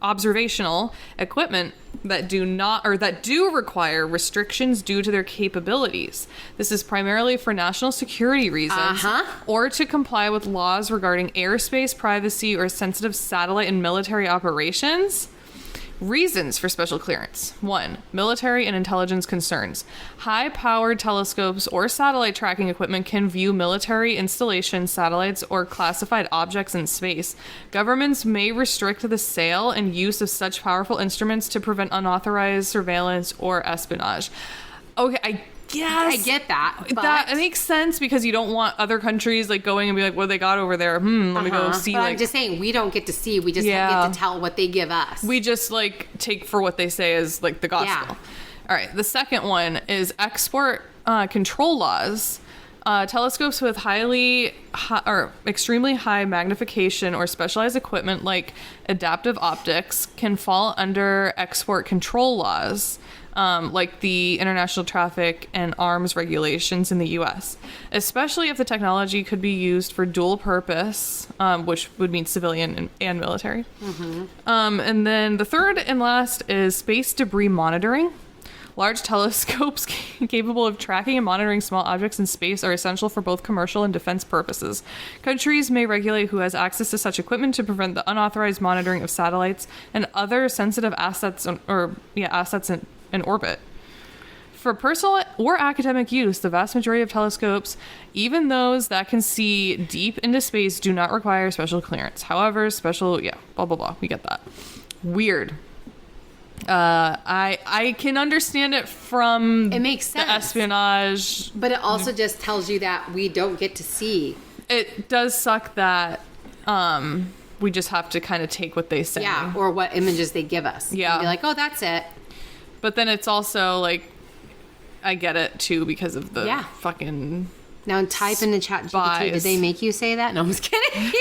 [SPEAKER 2] observational equipment that do require restrictions due to their capabilities. This is primarily for national security reasons or to comply with laws regarding airspace, privacy, or sensitive satellite and military operations. Reasons for special clearance. 1. Military and intelligence concerns. High-powered telescopes or satellite tracking equipment can view military installations, satellites, or classified objects in space. Governments may restrict the sale and use of such powerful instruments to prevent unauthorized surveillance or espionage. Okay, I get that.
[SPEAKER 1] But
[SPEAKER 2] that makes sense because you don't want other countries like going and be like, what they got over there? Let me go see.
[SPEAKER 1] But I'm just saying, we don't get to see. We just get to tell what they give us.
[SPEAKER 2] We just like take for what they say as like the gospel. All right. The second one is export control laws. Telescopes with extremely high magnification or specialized equipment like adaptive optics can fall under export control laws. Like the international traffic and arms regulations in the U.S., especially if the technology could be used for dual purpose, which would mean civilian and military. And then the third and last is space debris monitoring. Large telescopes capable of tracking and monitoring small objects in space are essential for both commercial and defense purposes. Countries may regulate who has access to such equipment to prevent the unauthorized monitoring of satellites and other sensitive assets in orbit. For personal or academic use, the vast majority of telescopes, even those that can see deep into space, do not require special clearance. However, blah, blah, blah. We get that. Weird. I can understand it from
[SPEAKER 1] it makes sense.
[SPEAKER 2] The espionage.
[SPEAKER 1] But it also just tells you that we don't get to see.
[SPEAKER 2] It does suck that we just have to kind of take what they say.
[SPEAKER 1] Yeah, or what images they give us.
[SPEAKER 2] Yeah.
[SPEAKER 1] And be like, oh, that's it.
[SPEAKER 2] But then it's also like, I get it too because of the fucking.
[SPEAKER 1] Now type in the chat GPT. Did they make you say that? No, I'm just kidding.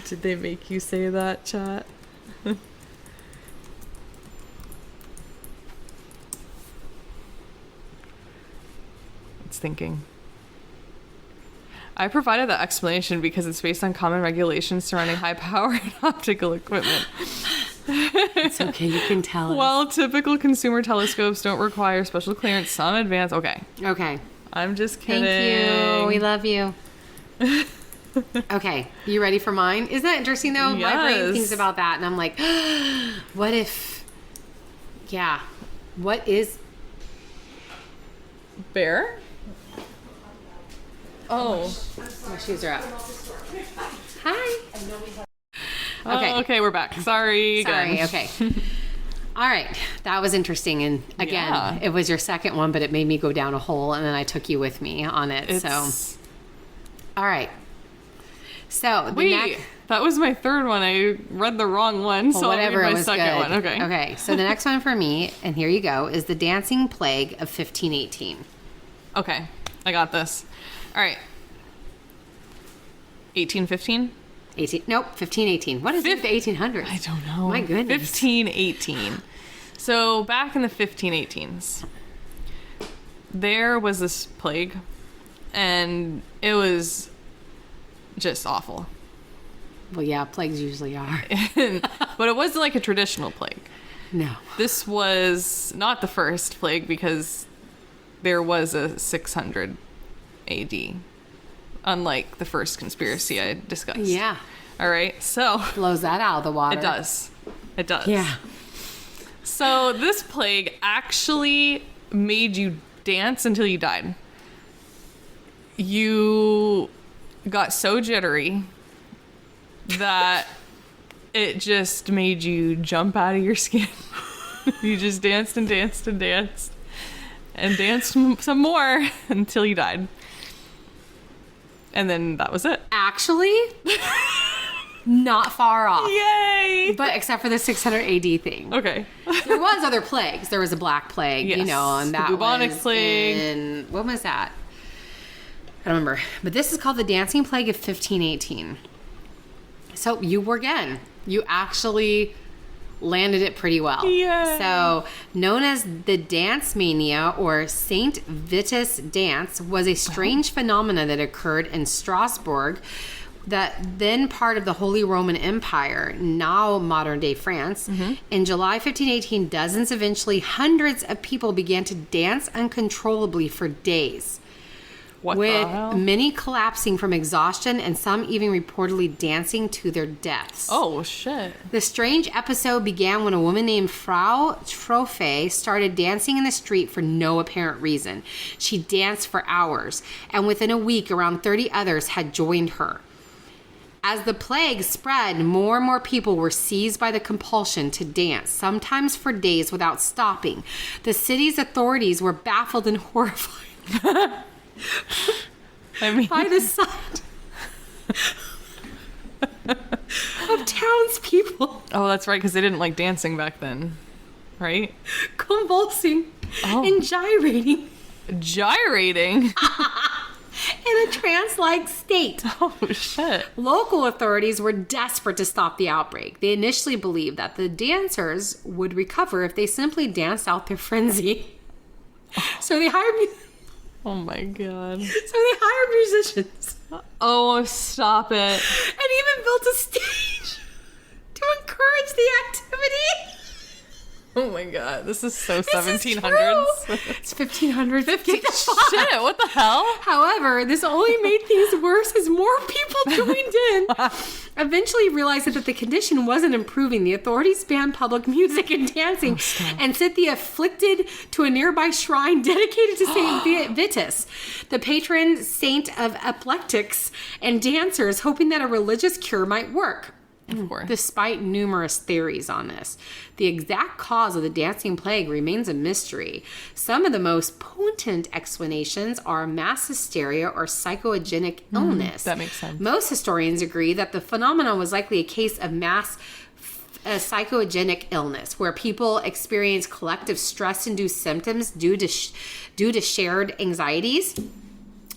[SPEAKER 2] Did they make you say that, chat? It's thinking. I provided that explanation because it's based on common regulations surrounding high-powered optical equipment.
[SPEAKER 1] It's okay. You can tell us.
[SPEAKER 2] While typical consumer telescopes don't require special clearance, some advance.
[SPEAKER 1] Okay.
[SPEAKER 2] I'm just kidding.
[SPEAKER 1] Thank you. We love you. Okay. You ready for mine? Isn't that interesting, though?
[SPEAKER 2] Yes.
[SPEAKER 1] My brain thinks about that, and I'm like, what if... Yeah. What is...
[SPEAKER 2] Bear? Oh.
[SPEAKER 1] My shoes are up. Hi. Okay.
[SPEAKER 2] Okay, we're back. Sorry again.
[SPEAKER 1] Okay. All right. That was interesting. And again,
[SPEAKER 2] Yeah.
[SPEAKER 1] it was your second one, but it made me go down a hole, and then I took you with me on it. So, all right. So, the
[SPEAKER 2] Wait, that was my third one. I read the wrong one, so
[SPEAKER 1] whatever,
[SPEAKER 2] I'll
[SPEAKER 1] it
[SPEAKER 2] read my
[SPEAKER 1] was
[SPEAKER 2] second
[SPEAKER 1] good.
[SPEAKER 2] one. Okay.
[SPEAKER 1] Okay. So, the next one for me, and here you go, is the Dancing Plague of 1518.
[SPEAKER 2] Okay, I got this. All right. 1815?
[SPEAKER 1] 1518. What is it, the 1800s?
[SPEAKER 2] I don't know.
[SPEAKER 1] My goodness.
[SPEAKER 2] 1518. So back in the 1518s, there was this plague, and it was just awful.
[SPEAKER 1] Well, yeah, plagues usually are.
[SPEAKER 2] But it wasn't like a traditional plague.
[SPEAKER 1] No.
[SPEAKER 2] This was not the first plague because there was a 600 AD, unlike the first conspiracy I discussed.
[SPEAKER 1] Yeah.
[SPEAKER 2] All right, so
[SPEAKER 1] Blows that out of the water.
[SPEAKER 2] it does. It does.
[SPEAKER 1] Yeah.
[SPEAKER 2] So this plague actually made you dance until you died. You got so jittery that it just made you jump out of your skin. You just danced and danced and danced and danced some more until you died. And then that was it.
[SPEAKER 1] Actually, not far off.
[SPEAKER 2] Yay!
[SPEAKER 1] But except for the 600 AD thing.
[SPEAKER 2] Okay.
[SPEAKER 1] There was other plagues. There was a black plague, you
[SPEAKER 2] Yes,
[SPEAKER 1] know, and
[SPEAKER 2] the
[SPEAKER 1] that
[SPEAKER 2] bubonic
[SPEAKER 1] was
[SPEAKER 2] plague.
[SPEAKER 1] in, when was that? I don't remember. But this is called the Dancing Plague of 1518. So you actually landed it pretty well.
[SPEAKER 2] Yay.
[SPEAKER 1] So, known as the Dance Mania or Saint Vitus dance, was a strange phenomena that occurred in Strasbourg, that then part of the Holy Roman Empire, now modern day France. In July 1518, dozens, eventually hundreds of people began to dance uncontrollably for days.
[SPEAKER 2] What the
[SPEAKER 1] With
[SPEAKER 2] hell?
[SPEAKER 1] many collapsing from exhaustion and some even reportedly dancing to their deaths.
[SPEAKER 2] Oh, shit.
[SPEAKER 1] The strange episode began when a woman named Frau Trophe started dancing in the street for no apparent reason. She danced for hours, and within a week, around 30 others had joined her. As the plague spread, more and more people were seized by the compulsion to dance, sometimes for days without stopping. The city's authorities were baffled and horrified
[SPEAKER 2] I mean,
[SPEAKER 1] by the sight of townspeople
[SPEAKER 2] oh, that's right, because they didn't like dancing back then, right?
[SPEAKER 1] convulsing
[SPEAKER 2] Oh.
[SPEAKER 1] and gyrating
[SPEAKER 2] Gyrating?
[SPEAKER 1] in a trance-like state.
[SPEAKER 2] Oh, shit.
[SPEAKER 1] Local authorities were desperate to stop the outbreak. They initially believed that the dancers would recover if they simply danced out their frenzy. So they hired
[SPEAKER 2] Oh, my God.
[SPEAKER 1] musicians
[SPEAKER 2] Oh, stop it.
[SPEAKER 1] and even built a stage to encourage the activity.
[SPEAKER 2] Oh, my God. This is so
[SPEAKER 1] This
[SPEAKER 2] 1700s.
[SPEAKER 1] is true. It's 1500s.
[SPEAKER 2] Shit, what the hell?
[SPEAKER 1] However, this only made things worse as more people joined in. Eventually realized that the condition wasn't improving. The authorities banned public music and dancing and sent the afflicted to a nearby shrine dedicated to Saint Vitus, the patron saint of epileptics and dancers, hoping that a religious cure might work.
[SPEAKER 2] Of course.
[SPEAKER 1] Despite numerous theories on this, the exact cause of the dancing plague remains a mystery. Some of the most potent explanations are mass hysteria or psychogenic illness.
[SPEAKER 2] that makes sense.
[SPEAKER 1] Most historians agree that the phenomenon was likely a case of mass psychogenic illness, where people experience collective stress-induced symptoms due to shared anxieties.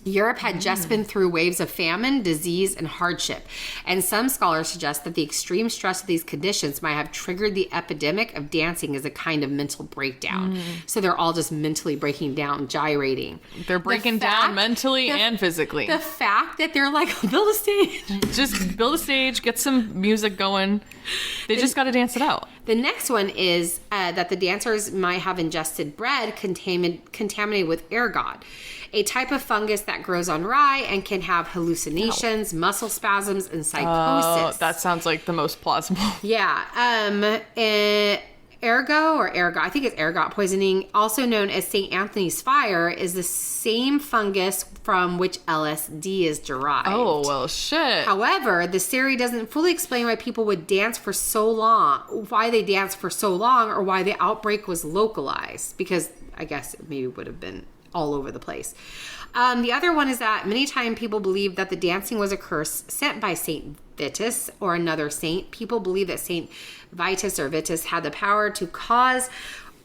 [SPEAKER 1] Europe had just been through waves of famine, disease, and hardship, and some scholars suggest that the extreme stress of these conditions might have triggered the epidemic of dancing as a kind of mental breakdown. So they're all just mentally breaking down, gyrating.
[SPEAKER 2] They're breaking down mentally and physically.
[SPEAKER 1] The fact that they're like, build a stage.
[SPEAKER 2] Just build a stage, get some music going. They just got to dance it out.
[SPEAKER 1] The next one is that the dancers might have ingested bread contaminated with ergot, a type of fungus that grows on rye and can have hallucinations, muscle spasms, and psychosis.
[SPEAKER 2] That sounds like the most plausible.
[SPEAKER 1] Yeah. Ergot, I think it's ergot poisoning, also known as St. Anthony's fire, is the same fungus from which LSD is derived.
[SPEAKER 2] Oh, well, shit.
[SPEAKER 1] However, this theory doesn't fully explain why people would dance for so long, why they danced for so long, or why the outbreak was localized, because I guess it maybe would have been all over the place. The other one is that many times people believe that the dancing was a curse sent by Saint Vitus or another saint. People believe that Saint Vitus or Vitus had the power to cause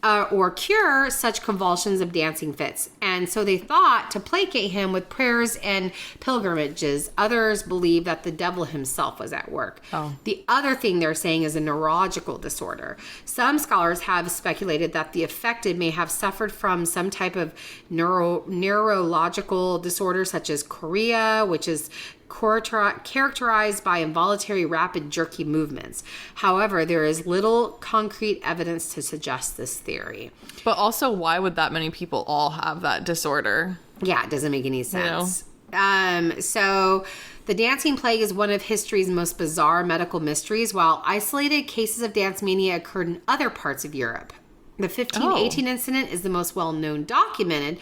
[SPEAKER 1] or cure such convulsions of dancing fits. And so they thought to placate him with prayers and pilgrimages. Others believe that the devil himself was at work.
[SPEAKER 2] Oh.
[SPEAKER 1] The other thing they're saying is a neurological disorder. Some scholars have speculated that the affected may have suffered from some type of neurological disorder such as chorea, which is characterized by involuntary rapid jerky movements. However, there is little concrete evidence to suggest this theory.
[SPEAKER 2] But also, why would that many people all have that disorder?
[SPEAKER 1] Yeah, it doesn't make any sense. So the dancing plague is one of history's most bizarre medical mysteries. While isolated cases of dance mania occurred in other parts of Europe, the 1518 incident is the most well-known documented.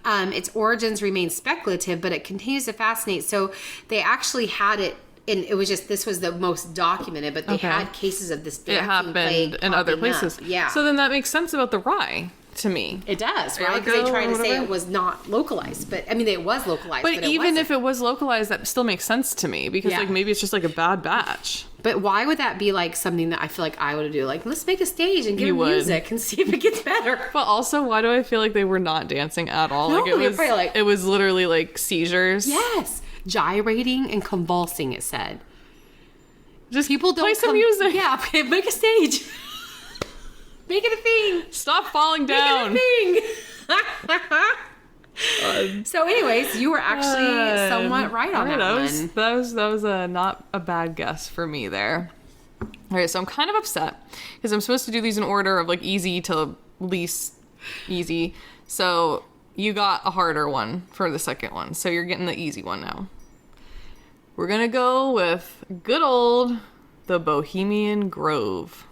[SPEAKER 1] Its origins remain speculative, but it continues to fascinate. So they actually had it, and it was just, this was the most documented, but they had cases of this dancing plague
[SPEAKER 2] in other places.
[SPEAKER 1] Yeah.
[SPEAKER 2] So then that makes sense about the rye to me.
[SPEAKER 1] It does, right? Because they tried to say it was not localized, but I mean, it was localized.
[SPEAKER 2] But even if it was localized, that still makes sense to me because like maybe it's just like a bad batch.
[SPEAKER 1] But why would that be like something that I feel like I would do? Like, let's make a stage and get music and see if it gets better.
[SPEAKER 2] But also, why do I feel like they were not dancing at all?
[SPEAKER 1] No,
[SPEAKER 2] like it was literally like seizures.
[SPEAKER 1] Yes, gyrating and convulsing. It said.
[SPEAKER 2] Just
[SPEAKER 1] people don't
[SPEAKER 2] play some music.
[SPEAKER 1] Yeah, make a stage. Make it a thing.
[SPEAKER 2] Stop falling down.
[SPEAKER 1] Make it a thing. So anyways, you were actually somewhat right on that one.
[SPEAKER 2] That was a not a bad guess for me there. All right, so I'm kind of upset because I'm supposed to do these in order of like easy to least easy. So you got a harder one for the second one. So you're getting the easy one now. We're going to go with good old the Bohemian Grove.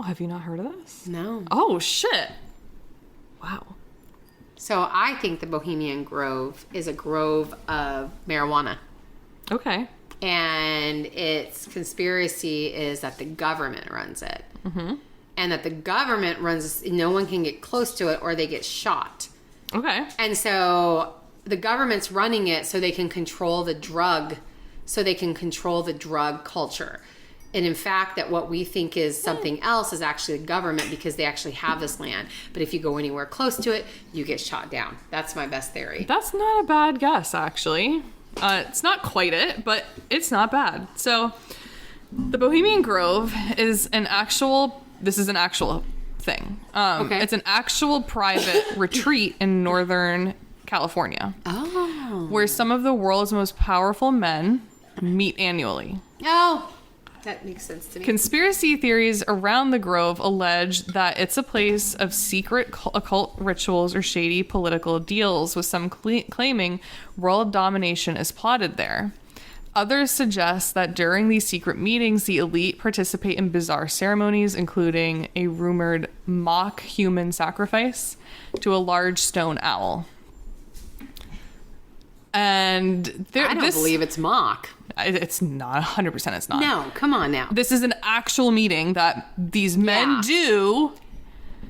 [SPEAKER 2] Oh, have you not heard of this?
[SPEAKER 1] No.
[SPEAKER 2] Oh, shit. Wow.
[SPEAKER 1] So I think the Bohemian Grove is a grove of marijuana.
[SPEAKER 2] Okay.
[SPEAKER 1] And its conspiracy is that the government runs it. Mm-hmm. And that the government runs, no one can get close to it or they get shot.
[SPEAKER 2] Okay.
[SPEAKER 1] And so the government's running it so they can control the drug, culture. And in fact, that what we think is something else is actually the government because they actually have this land. But if you go anywhere close to it, you get shot down. That's my best theory.
[SPEAKER 2] That's not a bad guess, actually. It's not quite it, but it's not bad. So the Bohemian Grove is an actual thing.
[SPEAKER 1] Okay.
[SPEAKER 2] It's an actual private retreat in Northern California.
[SPEAKER 1] Oh.
[SPEAKER 2] Where some of the world's most powerful men meet annually.
[SPEAKER 1] Oh. That makes sense to me.
[SPEAKER 2] Conspiracy theories around the Grove allege that it's a place of secret occult rituals or shady political deals, with some claiming world domination is plotted there. Others suggest that during these secret meetings, the elite participate in bizarre ceremonies, including a rumored mock human sacrifice to a large stone owl. And
[SPEAKER 1] I don't believe it's mock.
[SPEAKER 2] It's not 100%. It's not.
[SPEAKER 1] No, come on now.
[SPEAKER 2] This is an actual meeting that these men do.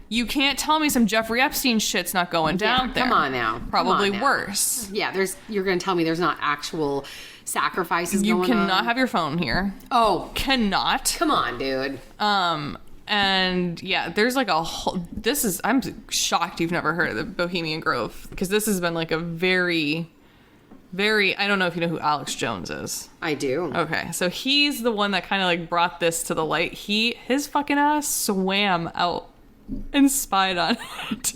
[SPEAKER 2] You can't tell me some Jeffrey Epstein shit's not going down there.
[SPEAKER 1] Come on now.
[SPEAKER 2] Probably worse.
[SPEAKER 1] Yeah, you're going to tell me there's not actual sacrifices going on?
[SPEAKER 2] You cannot have your phone here.
[SPEAKER 1] Oh.
[SPEAKER 2] Cannot.
[SPEAKER 1] Come on, dude.
[SPEAKER 2] And yeah, there's like a whole, I'm shocked you've never heard of the Bohemian Grove, because this has been like a very, I don't know if you know who Alex Jones is.
[SPEAKER 1] I do.
[SPEAKER 2] Okay, so he's the one that kind of like brought this to the light. His fucking ass swam out and spied on it.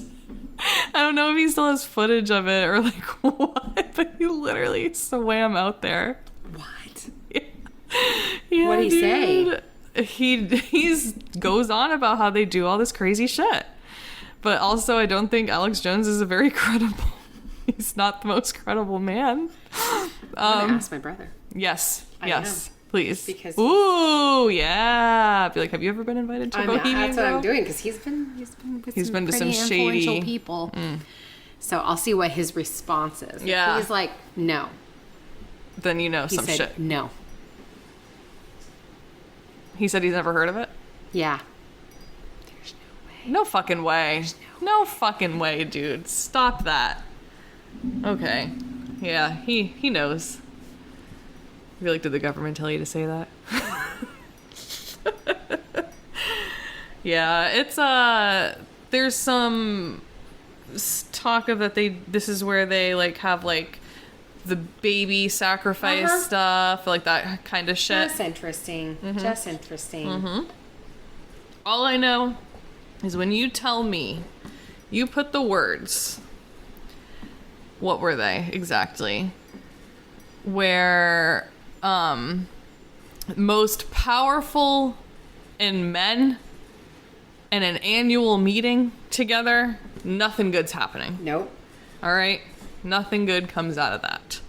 [SPEAKER 2] I don't know if he still has footage of it or like what, but he literally swam out there.
[SPEAKER 1] What?
[SPEAKER 2] Yeah,
[SPEAKER 1] What'd he say?
[SPEAKER 2] he's goes on about how they do all this crazy shit. But also, I don't think Alex Jones is a very credible. He's not the most credible man.
[SPEAKER 1] I'm gonna ask my brother.
[SPEAKER 2] Yes.
[SPEAKER 1] I
[SPEAKER 2] Yes.
[SPEAKER 1] am.
[SPEAKER 2] Please.
[SPEAKER 1] Because
[SPEAKER 2] ooh, yeah. Be like, have you ever been invited to Bohemian
[SPEAKER 1] That's what
[SPEAKER 2] Girl?
[SPEAKER 1] I'm doing, because he's been with
[SPEAKER 2] He's
[SPEAKER 1] some
[SPEAKER 2] been to
[SPEAKER 1] pretty
[SPEAKER 2] some
[SPEAKER 1] influential
[SPEAKER 2] shady
[SPEAKER 1] people. So I'll see what his response is.
[SPEAKER 2] Yeah.
[SPEAKER 1] If he's like, no.
[SPEAKER 2] Then you know
[SPEAKER 1] He
[SPEAKER 2] some
[SPEAKER 1] said,
[SPEAKER 2] shit.
[SPEAKER 1] no.
[SPEAKER 2] He said he's never heard of it?
[SPEAKER 1] Yeah. There's no way.
[SPEAKER 2] No fucking way. No fucking way, dude. Stop that. Okay. Yeah, he knows. I feel like, did the government tell you to say that? Yeah, it's there's some talk of that this is where they like have like the baby sacrifice stuff, like that kind of shit.
[SPEAKER 1] That's interesting. Just interesting.
[SPEAKER 2] All I know is when you tell me, you put the words, what were they exactly? Where most powerful in men in an annual meeting together, nothing good's happening.
[SPEAKER 1] Nope.
[SPEAKER 2] All right? Nothing good comes out of that.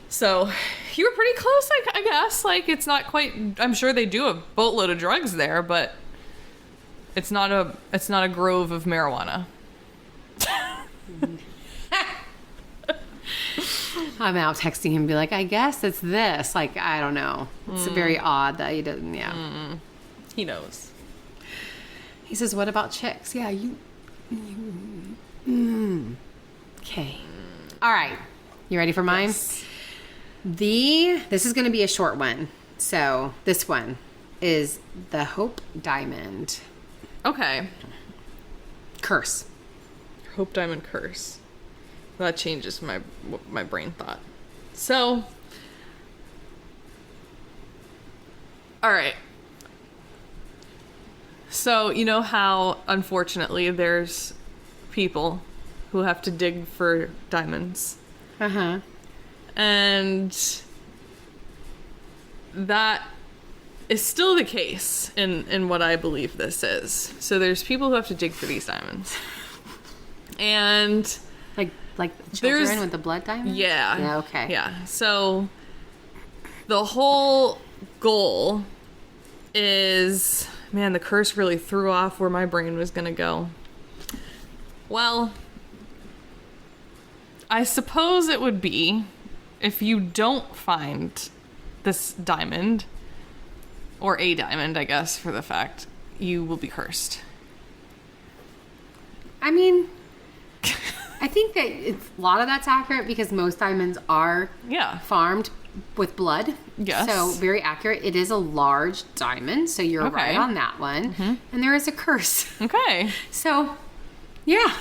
[SPEAKER 2] So, you were pretty close, I guess. Like, it's not quite... I'm sure they do a boatload of drugs there, but it's not a grove of marijuana.
[SPEAKER 1] I'm out texting him and be like, I guess it's this. Like, I don't know. It's very odd that he doesn't, yeah.
[SPEAKER 2] He knows.
[SPEAKER 1] He says, what about chicks? Yeah, Okay. All right. You ready for mine?
[SPEAKER 2] Yes.
[SPEAKER 1] This is going to be a short one. So this one is the Hope Diamond
[SPEAKER 2] Okay.
[SPEAKER 1] curse.
[SPEAKER 2] Hope Diamond curse. That changes my brain thought. So, all right. So, you know how, unfortunately, there's people who have to dig for diamonds.
[SPEAKER 1] Uh-huh.
[SPEAKER 2] And that is still the case in what I believe this is. So there's people who have to dig for these diamonds. And...
[SPEAKER 1] Like the children
[SPEAKER 2] There's-
[SPEAKER 1] with the blood diamond?
[SPEAKER 2] yeah.
[SPEAKER 1] Yeah, okay.
[SPEAKER 2] Yeah. So the whole goal is... Man, the curse really threw off where my brain was going to go. Well, I suppose it would be if you don't find this diamond, or a diamond, I guess, for the fact, you will be cursed.
[SPEAKER 1] I mean, I think that a lot of that's accurate because most diamonds are
[SPEAKER 2] Yeah.
[SPEAKER 1] farmed with blood.
[SPEAKER 2] Yes.
[SPEAKER 1] So very accurate. It is a large diamond, so you're
[SPEAKER 2] Okay.
[SPEAKER 1] right on that one. And there is a curse.
[SPEAKER 2] Okay.
[SPEAKER 1] So, yeah.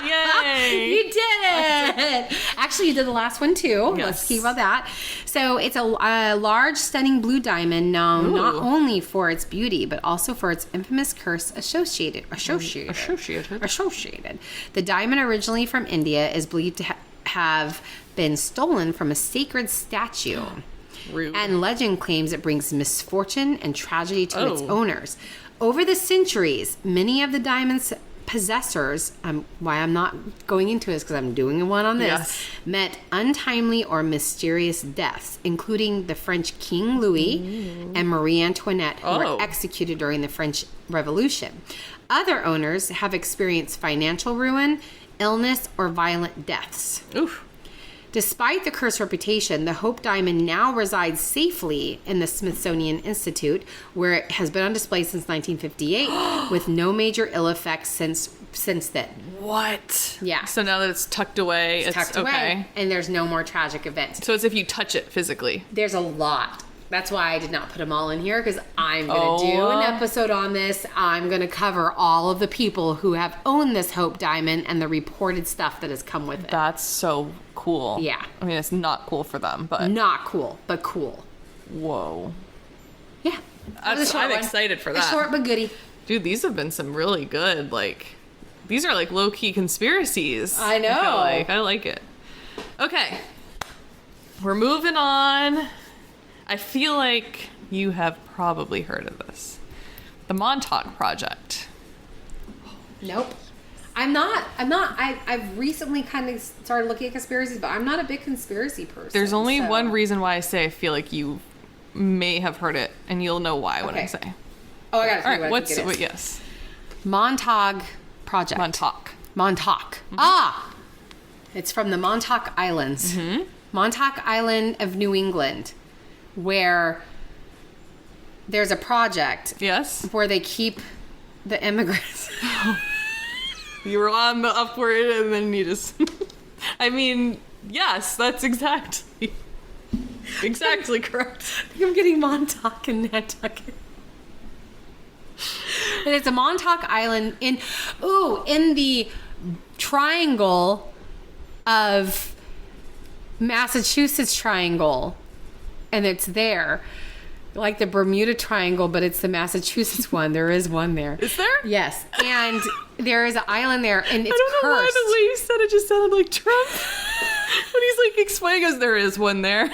[SPEAKER 2] Yay!
[SPEAKER 1] You did it! Actually, you did the last one too.
[SPEAKER 2] Yes.
[SPEAKER 1] Let's keep about that. So it's a large, stunning blue diamond known not
[SPEAKER 2] Ooh.
[SPEAKER 1] only for its beauty, but also for its infamous curse associated.
[SPEAKER 2] Associated.
[SPEAKER 1] The diamond, originally from India, is believed to have been stolen from a sacred statue.
[SPEAKER 2] Rude.
[SPEAKER 1] And legend claims it brings misfortune and tragedy to its
[SPEAKER 2] Oh.
[SPEAKER 1] owners. Over the centuries, many of the diamond's possessors, why I'm not going into this because I'm doing one on this,
[SPEAKER 2] Yes.
[SPEAKER 1] met untimely or mysterious deaths, including the French King Louis and Marie Antoinette, who
[SPEAKER 2] Oh.
[SPEAKER 1] were executed during the French Revolution. Other owners have experienced financial ruin, illness, or violent deaths.
[SPEAKER 2] Oof.
[SPEAKER 1] Despite the cursed reputation, the Hope Diamond now resides safely in the Smithsonian Institute, where it has been on display since 1958, with no major ill effects since then.
[SPEAKER 2] What?
[SPEAKER 1] Yeah.
[SPEAKER 2] So now that it's tucked away, it's
[SPEAKER 1] Tucked
[SPEAKER 2] okay.
[SPEAKER 1] away, and there's no more tragic events.
[SPEAKER 2] So it's if you touch it physically.
[SPEAKER 1] There's a lot. That's why I did not put them all in here, because I'm going to do an episode on this. I'm going to cover all of the people who have owned this Hope Diamond and the reported stuff that has come with it.
[SPEAKER 2] That's so cool.
[SPEAKER 1] Yeah.
[SPEAKER 2] I mean, it's not cool for them, but
[SPEAKER 1] Not cool, but cool.
[SPEAKER 2] whoa.
[SPEAKER 1] Yeah. That was a short
[SPEAKER 2] I'm
[SPEAKER 1] one.
[SPEAKER 2] excited for
[SPEAKER 1] A
[SPEAKER 2] that.
[SPEAKER 1] short but goodie.
[SPEAKER 2] Dude, these have been some really good, like, these are like low-key conspiracies.
[SPEAKER 1] I know.
[SPEAKER 2] I like it. Okay. We're moving on. I feel like You have probably heard of this. The Montauk Project.
[SPEAKER 1] Nope. I've recently kind of started looking at conspiracies, but I'm not a big conspiracy person.
[SPEAKER 2] There's only one reason why I say I feel like you may have heard it, and you'll know why when I say.
[SPEAKER 1] Oh, I got to
[SPEAKER 2] All right,
[SPEAKER 1] what I think it is.
[SPEAKER 2] Yes.
[SPEAKER 1] Montauk Project. Montauk. Mm-hmm. It's from the Montauk Islands. Mm-hmm. Montauk Island of New England, where there's a project.
[SPEAKER 2] Yes.
[SPEAKER 1] Where they keep the immigrants.
[SPEAKER 2] You were on the upward and then you just... I mean, yes, that's exactly correct.
[SPEAKER 1] I think I'm getting Montauk and Nantucket. And it's a Montauk Island in the triangle of Massachusetts Triangle. And it's there. Like the Bermuda Triangle, but it's the Massachusetts one. There is one there.
[SPEAKER 2] Is there?
[SPEAKER 1] Yes. And there is an island there, and it's cursed.
[SPEAKER 2] I don't know why the way you said it just sounded like Trump. When he's like explaining us, there is one there.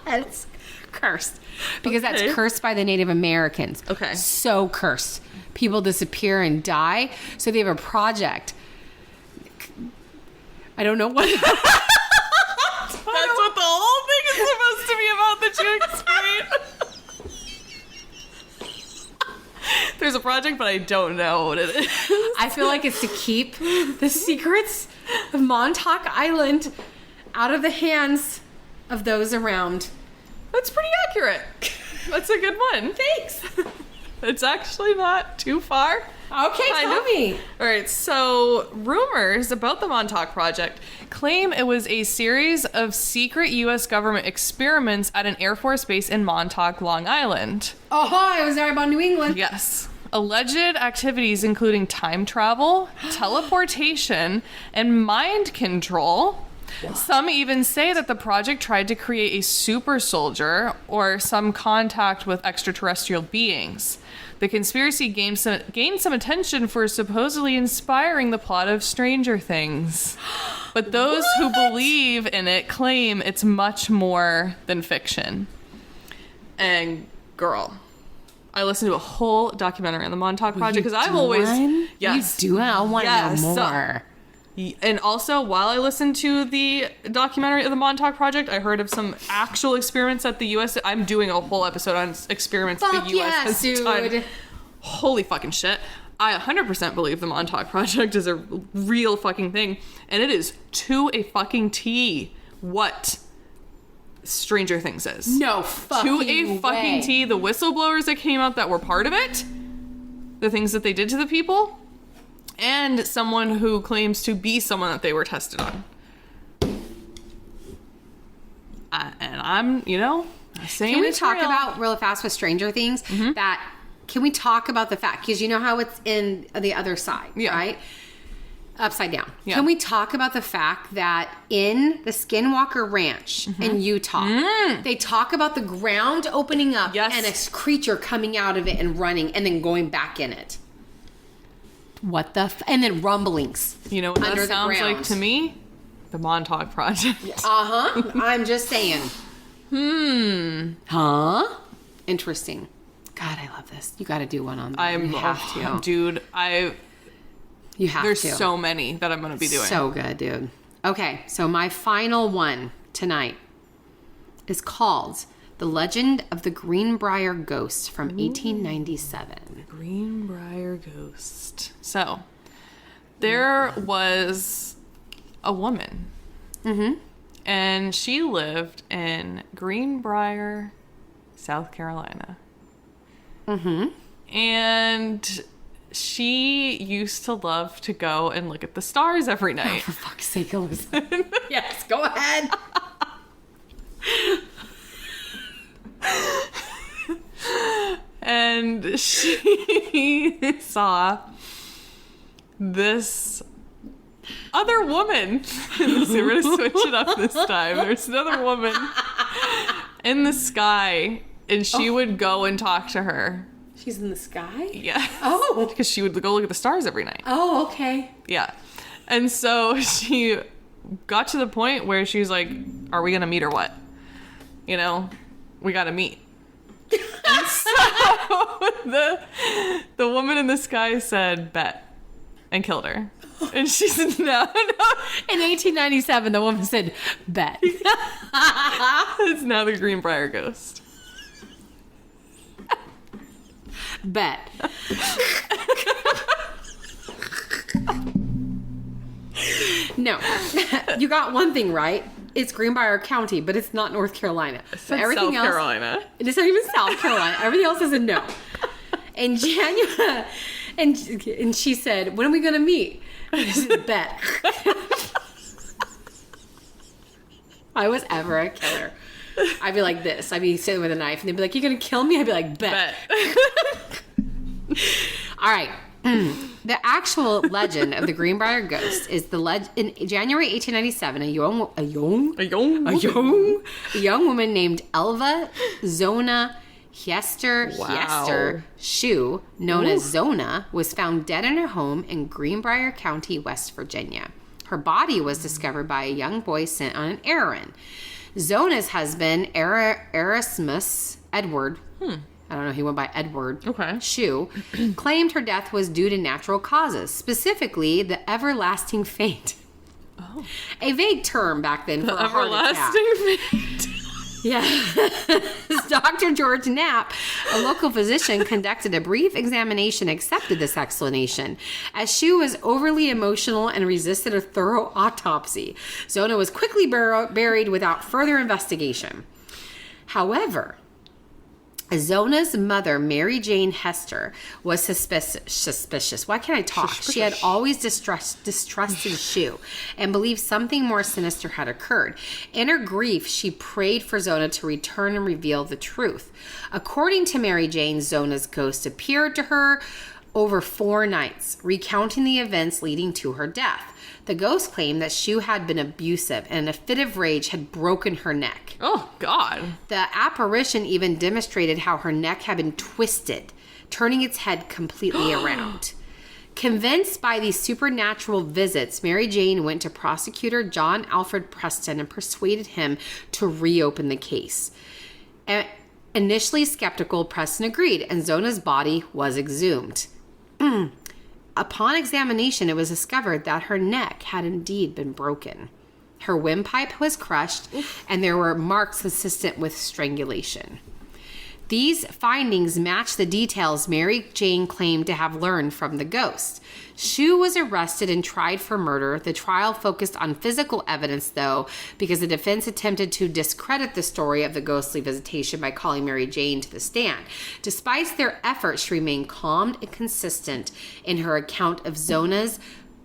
[SPEAKER 1] It's cursed. Because that's cursed by the Native Americans. Okay. So cursed. People disappear and die. So they have a project. I don't know what...
[SPEAKER 2] That's what the whole thing is supposed to be about that you explain. There's a project, but I don't know what it is.
[SPEAKER 1] I feel like it's to keep the secrets of Montauk Island out of the hands of those around.
[SPEAKER 2] That's pretty accurate. That's a good one.
[SPEAKER 1] Thanks.
[SPEAKER 2] It's actually not too far.
[SPEAKER 1] Okay, tell me.
[SPEAKER 2] All right, so rumors about the Montauk Project claim it was a series of secret U.S. government experiments at an Air Force base in Montauk, Long Island.
[SPEAKER 1] Oh, it was there about New England.
[SPEAKER 2] Yes. Alleged activities including time travel, teleportation, and mind control. What? Some even say that the project tried to create a super soldier or some contact with extraterrestrial beings. The conspiracy gained some attention for supposedly inspiring the plot of Stranger Things. But those who believe in it claim it's much more than fiction. And girl, I listened to a whole documentary on the Montauk Project because I've always... Yes.
[SPEAKER 1] You do? I want to know more.
[SPEAKER 2] And also, while I listened to the documentary of the Montauk Project, I heard of some actual experiments that the U.S. I'm doing a whole episode on experiments the U.S. has done. Holy fucking shit. I 100% believe the Montauk Project is a real fucking thing. And it is to a fucking T what Stranger Things is.
[SPEAKER 1] No fucking way.
[SPEAKER 2] To a fucking T. The whistleblowers that came out that were part of it. The things that they did to the people. And someone who claims to be someone that they were tested on. And I'm, saying
[SPEAKER 1] Can we talk about real fast with Stranger Things that... Can we talk about the fact, because you know how it's in the other side, right? Upside down. Yeah. Can we talk about the fact that in the Skinwalker Ranch in Utah, they talk about the ground opening up and a creature coming out of it and running and then going back in it? What the... and then rumblings.
[SPEAKER 2] You know what that sounds like to me? The Montauk Project.
[SPEAKER 1] I'm just saying. Interesting. God, I love this. You got to do one on that. You have to.
[SPEAKER 2] Dude,
[SPEAKER 1] You have
[SPEAKER 2] There's
[SPEAKER 1] to.
[SPEAKER 2] There's so many that I'm going to be doing.
[SPEAKER 1] So good, dude. Okay, so my final one tonight is called The Legend of the Greenbrier Ghost from 1897.
[SPEAKER 2] Greenbrier Ghost. So, there was a woman. And she lived in Greenbrier, South Carolina. And she used to love to go and look at the stars every night.
[SPEAKER 1] Oh, for fuck's sake, Elizabeth. Yes, go ahead.
[SPEAKER 2] And she saw this other woman. So we're going to switch it up this time. There's another woman in the sky. And she would go and talk to her.
[SPEAKER 1] She's in the sky?
[SPEAKER 2] Yeah.
[SPEAKER 1] Oh.
[SPEAKER 2] Because she would go look at the stars every night.
[SPEAKER 1] Oh, okay.
[SPEAKER 2] Yeah. And so she got to the point where she was like, are we going to meet or what? we got to meet. And so the woman in the sky said, bet, and killed her. And she said, no.
[SPEAKER 1] In 1897, the woman said, bet.
[SPEAKER 2] It's now the Greenbrier ghost.
[SPEAKER 1] Bet. No. You got one thing right. It's Greenbrier County, but it's not North Carolina.
[SPEAKER 2] But everything South Carolina.
[SPEAKER 1] It is not even South Carolina. Everything else is a no. In January, and she said, when are we going to meet? I said, bet. If I was ever a killer, I'd be like this. I'd be sitting with a knife, and they'd be like, you're going to kill me? I'd be like, bet. All right. The actual legend of the Greenbrier ghost is in January 1897, a young woman named Elva Zona Hester Shue, known as Zona, was found dead in her home in Greenbrier County, West Virginia. Her body was discovered by a young boy sent on an errand. Zona's husband, Erasmus Edward, I don't know, he went by Edward Shue, claimed her death was due to natural causes, specifically the everlasting faint. Oh. A vague term back then for a heart attack. Everlasting faint. Yeah. Dr. George Knapp, a local physician, conducted a brief examination and accepted this explanation. As Shue was overly emotional and resisted a thorough autopsy, Zona was quickly buried without further investigation. However, Zona's mother, Mary Jane Hester, was suspicious. Why can't I talk? She had always distrusted Shue and believed something more sinister had occurred. In her grief, she prayed for Zona to return and reveal the truth. According to Mary Jane, Zona's ghost appeared to her over 4 nights, recounting the events leading to her death. The ghost claimed that Shue had been abusive and in a fit of rage had broken her neck.
[SPEAKER 2] Oh, God.
[SPEAKER 1] The apparition even demonstrated how her neck had been twisted, turning its head completely around. Convinced by these supernatural visits, Mary Jane went to prosecutor John Alfred Preston and persuaded him to reopen the case. Initially skeptical, Preston agreed, and Zona's body was exhumed. Upon examination, it was discovered that her neck had indeed been broken. Her windpipe was crushed, and there were marks consistent with strangulation. These findings match the details Mary Jane claimed to have learned from the ghost. Shue was arrested and tried for murder. The trial focused on physical evidence, though, because the defense attempted to discredit the story of the ghostly visitation by calling Mary Jane to the stand. Despite their efforts, she remained calm and consistent in her account of Zona's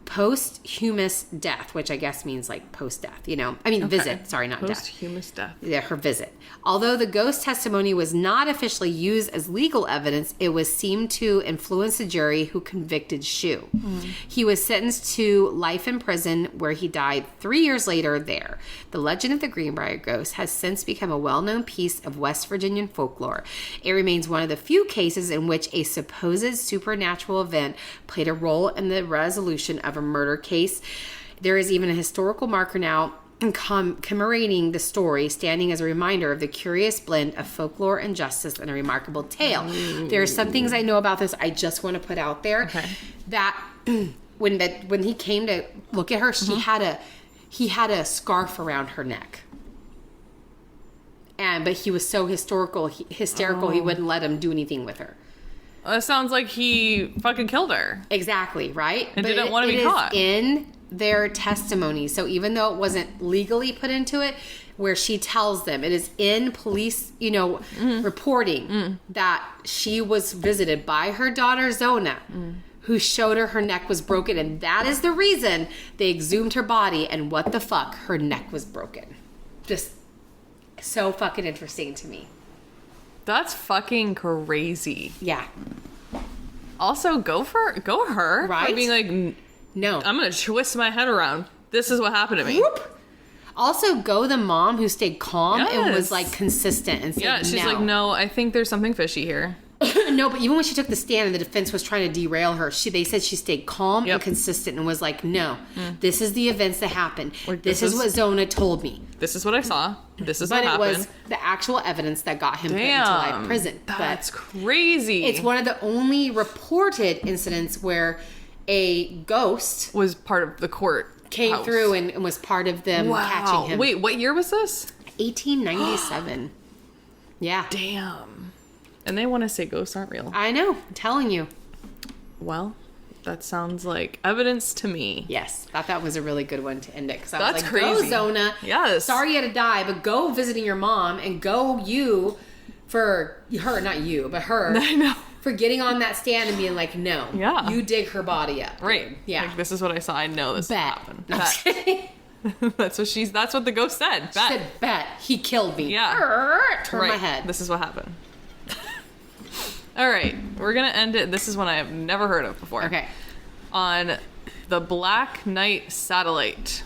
[SPEAKER 1] posthumous death, which I guess means like post-death, visit. Sorry, not
[SPEAKER 2] posthumous death.
[SPEAKER 1] Yeah, her visit. Although the ghost testimony was not officially used as legal evidence, it was seemed to influence the jury who convicted Shue. He was sentenced to life in prison, where he died 3 years later there. The legend of the Greenbrier ghost has since become a well-known piece of West Virginian folklore. It remains one of the few cases in which a supposed supernatural event played a role in the resolution of a murder case. There is even a historical marker now commemorating the story, standing as a reminder of the curious blend of folklore and justice and a remarkable tale. There are some things I know about this I just want to put out there. That when he came to look at her, he had a scarf around her neck. But he was so hysterical, he wouldn't let him do anything with her.
[SPEAKER 2] Well, it sounds like he fucking killed her.
[SPEAKER 1] Exactly, right?
[SPEAKER 2] And didn't want to be caught.
[SPEAKER 1] In their testimony. So even though it wasn't legally put into it, where she tells them, it is in police, reporting that she was visited by her daughter Zona, who showed her neck was broken. And that is the reason they exhumed her body. And what the fuck? Her neck was broken. Just so fucking interesting to me.
[SPEAKER 2] That's fucking crazy.
[SPEAKER 1] Yeah.
[SPEAKER 2] Also, go her.
[SPEAKER 1] Right?
[SPEAKER 2] For being like, no. I'm going to twist my head around. This is what happened to me. Whoop.
[SPEAKER 1] Also, go the mom who stayed calm and was like consistent and said
[SPEAKER 2] she's like, no, I think there's something fishy here.
[SPEAKER 1] No, but even when she took the stand and the defense was trying to derail her, they said she stayed calm and consistent and was like, no, this is the events that happened. This is what Zona told me.
[SPEAKER 2] this is what I saw. This is
[SPEAKER 1] But
[SPEAKER 2] what
[SPEAKER 1] it
[SPEAKER 2] happened.
[SPEAKER 1] was the actual evidence that got him put into life prison.
[SPEAKER 2] That's
[SPEAKER 1] But
[SPEAKER 2] crazy.
[SPEAKER 1] it's one of the only reported incidents where a ghost
[SPEAKER 2] was part of the court
[SPEAKER 1] came
[SPEAKER 2] house.
[SPEAKER 1] through and was part of them catching him.
[SPEAKER 2] Wait, what year was this?
[SPEAKER 1] 1897. Yeah.
[SPEAKER 2] Damn. And they want to say ghosts aren't real.
[SPEAKER 1] I know. I'm telling you.
[SPEAKER 2] Well, that sounds like evidence to me.
[SPEAKER 1] Yes. Thought that was a really good one to end it. Because I was
[SPEAKER 2] That's
[SPEAKER 1] like,
[SPEAKER 2] crazy.
[SPEAKER 1] go, Zona.
[SPEAKER 2] Yes.
[SPEAKER 1] Sorry you had to die, but go visiting your mom and go you for her, not you, but her.
[SPEAKER 2] I know.
[SPEAKER 1] For getting on that stand and being like, no.
[SPEAKER 2] Yeah.
[SPEAKER 1] You dig her body up.
[SPEAKER 2] Right.
[SPEAKER 1] Yeah.
[SPEAKER 2] Like, this is what I saw. I know this
[SPEAKER 1] Bet.
[SPEAKER 2] happened.
[SPEAKER 1] No, I'm just kidding.
[SPEAKER 2] That's what the ghost said.
[SPEAKER 1] She
[SPEAKER 2] Bet.
[SPEAKER 1] said, bet. He killed me.
[SPEAKER 2] Yeah.
[SPEAKER 1] Turn my head.
[SPEAKER 2] This is what happened. All right. We're going to end it. This is one I have never heard of before.
[SPEAKER 1] Okay.
[SPEAKER 2] On the Black Knight satellite.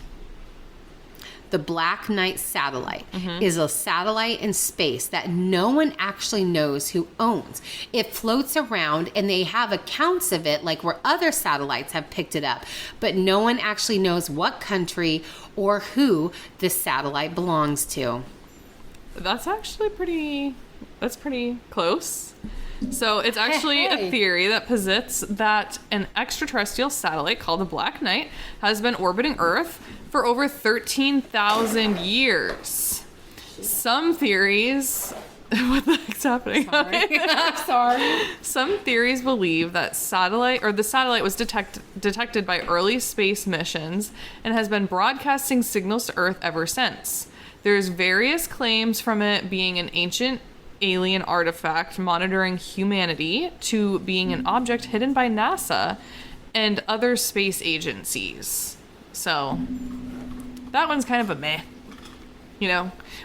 [SPEAKER 1] The Black Knight satellite
[SPEAKER 2] Mm-hmm.
[SPEAKER 1] is a satellite in space that no one actually knows who owns. It floats around and they have accounts of it like where other satellites have picked it up, but no one actually knows what country or who this satellite belongs to.
[SPEAKER 2] That's actually pretty close. So it's actually
[SPEAKER 1] Hey.
[SPEAKER 2] a theory that posits that an extraterrestrial satellite called the Black Knight has been orbiting Earth for over 13,000 years. Some theories... What the heck's happening?
[SPEAKER 1] Sorry.
[SPEAKER 2] Some theories believe that the satellite was detected by early space missions and has been broadcasting signals to Earth ever since. There's various claims from it being an ancient alien artifact monitoring humanity to being an object hidden by NASA and other space agencies. So that one's kind of a meh.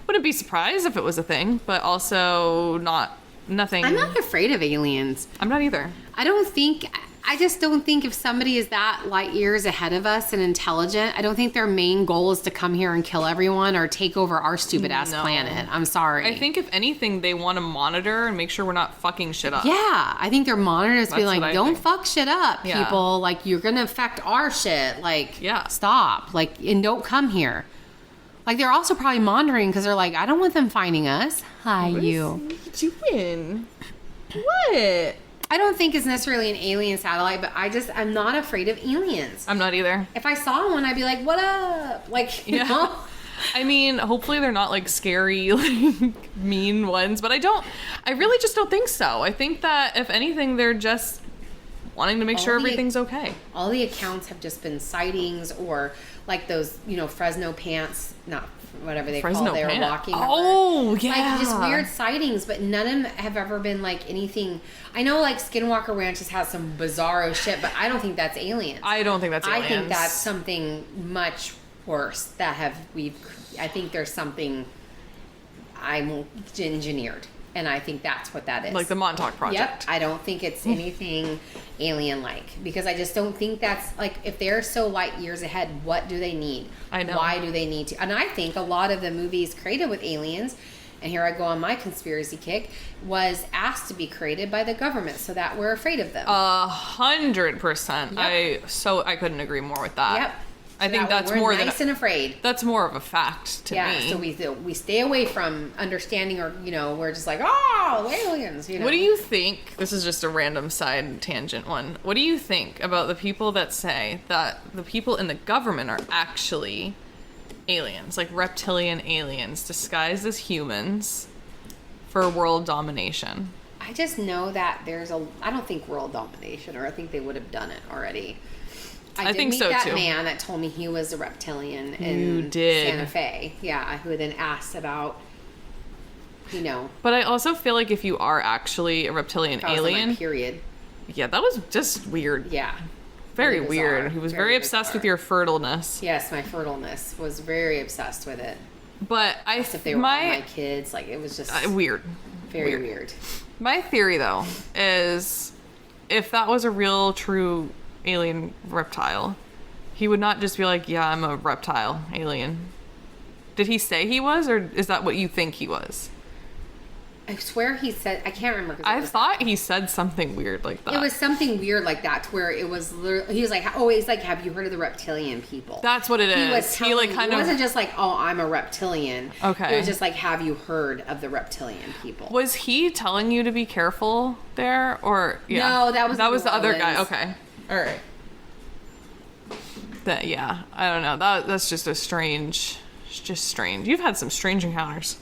[SPEAKER 2] Wouldn't be surprised if it was a thing, but also nothing.
[SPEAKER 1] I'm not afraid of aliens.
[SPEAKER 2] I'm not either.
[SPEAKER 1] I just don't think if somebody is that light years ahead of us and intelligent, I don't think their main goal is to come here and kill everyone or take over our stupid ass planet. I'm sorry.
[SPEAKER 2] I think if anything, they want to monitor and make sure we're not fucking shit up.
[SPEAKER 1] Yeah, I think they're monitoring us, being
[SPEAKER 2] That's what
[SPEAKER 1] like,
[SPEAKER 2] I
[SPEAKER 1] don't
[SPEAKER 2] think.
[SPEAKER 1] fuck shit up,
[SPEAKER 2] Yeah.
[SPEAKER 1] people. Like, you're gonna affect our shit. Like,
[SPEAKER 2] Yeah.
[SPEAKER 1] stop. Like, and don't come here. Like, they're also probably monitoring because they're like, I don't want them finding us. Hi, you.
[SPEAKER 2] What are you doing? What?
[SPEAKER 1] I don't think it's necessarily an alien satellite, but I'm not afraid of aliens.
[SPEAKER 2] I'm not either.
[SPEAKER 1] If I saw one, I'd be like, what up? Like, you
[SPEAKER 2] Yeah.
[SPEAKER 1] know?
[SPEAKER 2] I mean, hopefully they're not like scary, like mean ones, but I really just don't think so. I think that if anything, they're just wanting to make sure everything's okay.
[SPEAKER 1] All the accounts have just been sightings or like those, Fresno pants, not whatever they
[SPEAKER 2] Fresno
[SPEAKER 1] call they were
[SPEAKER 2] pant.
[SPEAKER 1] walking.
[SPEAKER 2] Oh, yeah.
[SPEAKER 1] Like just weird sightings, but none of them have ever been like anything. I know like Skinwalker Ranch has some bizarro shit, but I don't think that's aliens.
[SPEAKER 2] I don't think that's aliens.
[SPEAKER 1] I think that's something much worse I think there's something I'm engineered. And I think that's what that is.
[SPEAKER 2] Like the Montauk Project.
[SPEAKER 1] Yep. I don't think it's anything alien-like because I just don't think that's like if they're so light years ahead, what do they need?
[SPEAKER 2] I know.
[SPEAKER 1] Why do they need to? And I think a lot of the movies created with aliens, and here I go on my conspiracy kick, was asked to be created by the government so that we're afraid of them.
[SPEAKER 2] 100%.
[SPEAKER 1] Yep.
[SPEAKER 2] I couldn't agree more with that.
[SPEAKER 1] Yep.
[SPEAKER 2] I think that's
[SPEAKER 1] we're
[SPEAKER 2] more
[SPEAKER 1] nice and afraid.
[SPEAKER 2] That's more of a fact to me.
[SPEAKER 1] So we stay away from understanding, or we're just like, oh, aliens.
[SPEAKER 2] What do you think? This is just a random side tangent one. What do you think about the people that say that the people in the government are actually aliens, like reptilian aliens disguised as humans for world domination?
[SPEAKER 1] I just know that I don't think world domination, or I think they would have done it already. I did
[SPEAKER 2] think
[SPEAKER 1] meet
[SPEAKER 2] so,
[SPEAKER 1] that
[SPEAKER 2] too.
[SPEAKER 1] man that told me he was a reptilian in
[SPEAKER 2] You did.
[SPEAKER 1] Santa Fe. Yeah, who then asked about,
[SPEAKER 2] But I also feel like if you are actually a reptilian
[SPEAKER 1] if I was on my
[SPEAKER 2] alien,
[SPEAKER 1] period.
[SPEAKER 2] yeah, that was just weird.
[SPEAKER 1] Yeah.
[SPEAKER 2] Very
[SPEAKER 1] Really
[SPEAKER 2] weird.
[SPEAKER 1] bizarre.
[SPEAKER 2] He was
[SPEAKER 1] Very
[SPEAKER 2] very obsessed
[SPEAKER 1] bizarre.
[SPEAKER 2] with your fertileness.
[SPEAKER 1] Yes, my fertileness was very obsessed with it.
[SPEAKER 2] But
[SPEAKER 1] If they were all my kids, like it was just
[SPEAKER 2] weird.
[SPEAKER 1] very weird.
[SPEAKER 2] My theory, though, is if that was a real, true alien reptile, he would not just be like, yeah, I'm a reptile alien. Did he say he was, or is that what you think he was?
[SPEAKER 1] I swear he said, I can't remember.
[SPEAKER 2] I thought he said something weird like that.
[SPEAKER 1] It was something weird like that, to where it was literally, he was like, oh, he's like, have you heard of the reptilian people?
[SPEAKER 2] That's what it is.
[SPEAKER 1] He was telling,
[SPEAKER 2] like kind
[SPEAKER 1] it
[SPEAKER 2] of
[SPEAKER 1] wasn't just like, oh, I'm a reptilian.
[SPEAKER 2] Okay.
[SPEAKER 1] It was just like, have you heard of the reptilian people?
[SPEAKER 2] Was he telling you to be careful there, or
[SPEAKER 1] No, that was
[SPEAKER 2] the other guy. Okay, all right. That I don't know. That's just a strange. It's just strange. You've had some strange encounters.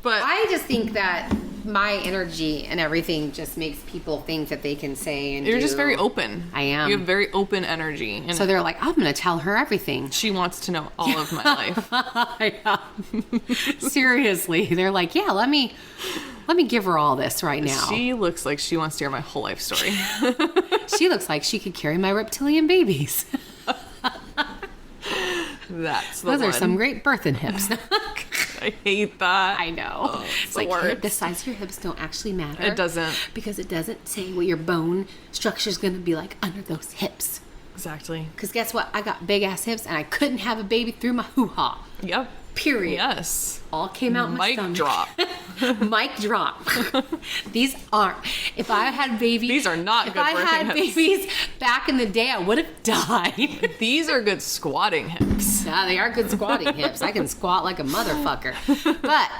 [SPEAKER 2] But
[SPEAKER 1] I just think that my energy and everything just makes people think that they can say and
[SPEAKER 2] you're
[SPEAKER 1] do.
[SPEAKER 2] just very open.
[SPEAKER 1] I am.
[SPEAKER 2] You have very open energy. And
[SPEAKER 1] so they're like, I'm going to tell her everything.
[SPEAKER 2] she wants to know all of my life.
[SPEAKER 1] Seriously. They're like, yeah, let me give her all this right now.
[SPEAKER 2] She looks like she wants to hear my whole life story.
[SPEAKER 1] She looks like she could carry my reptilian babies.
[SPEAKER 2] That's the
[SPEAKER 1] Those
[SPEAKER 2] one.
[SPEAKER 1] are some great birthing hips.
[SPEAKER 2] I hate that.
[SPEAKER 1] I know.
[SPEAKER 2] Oh,
[SPEAKER 1] it's like the size of your hips don't actually matter.
[SPEAKER 2] It doesn't.
[SPEAKER 1] Because it doesn't say what your bone structure is going to be like under those hips.
[SPEAKER 2] Exactly.
[SPEAKER 1] Because guess what? I got big ass hips and I couldn't have a baby through my hoo-ha.
[SPEAKER 2] Yep.
[SPEAKER 1] Period.
[SPEAKER 2] Yes.
[SPEAKER 1] All came out in my
[SPEAKER 2] Mic
[SPEAKER 1] stomach.
[SPEAKER 2] drop.
[SPEAKER 1] Mic drop. These aren't. If I had babies.
[SPEAKER 2] These are not
[SPEAKER 1] if
[SPEAKER 2] good
[SPEAKER 1] I
[SPEAKER 2] birthing
[SPEAKER 1] had
[SPEAKER 2] hips.
[SPEAKER 1] babies back in the day, I would have died.
[SPEAKER 2] These are good squatting hips.
[SPEAKER 1] Yeah, they are good squatting hips. I can squat like a motherfucker. But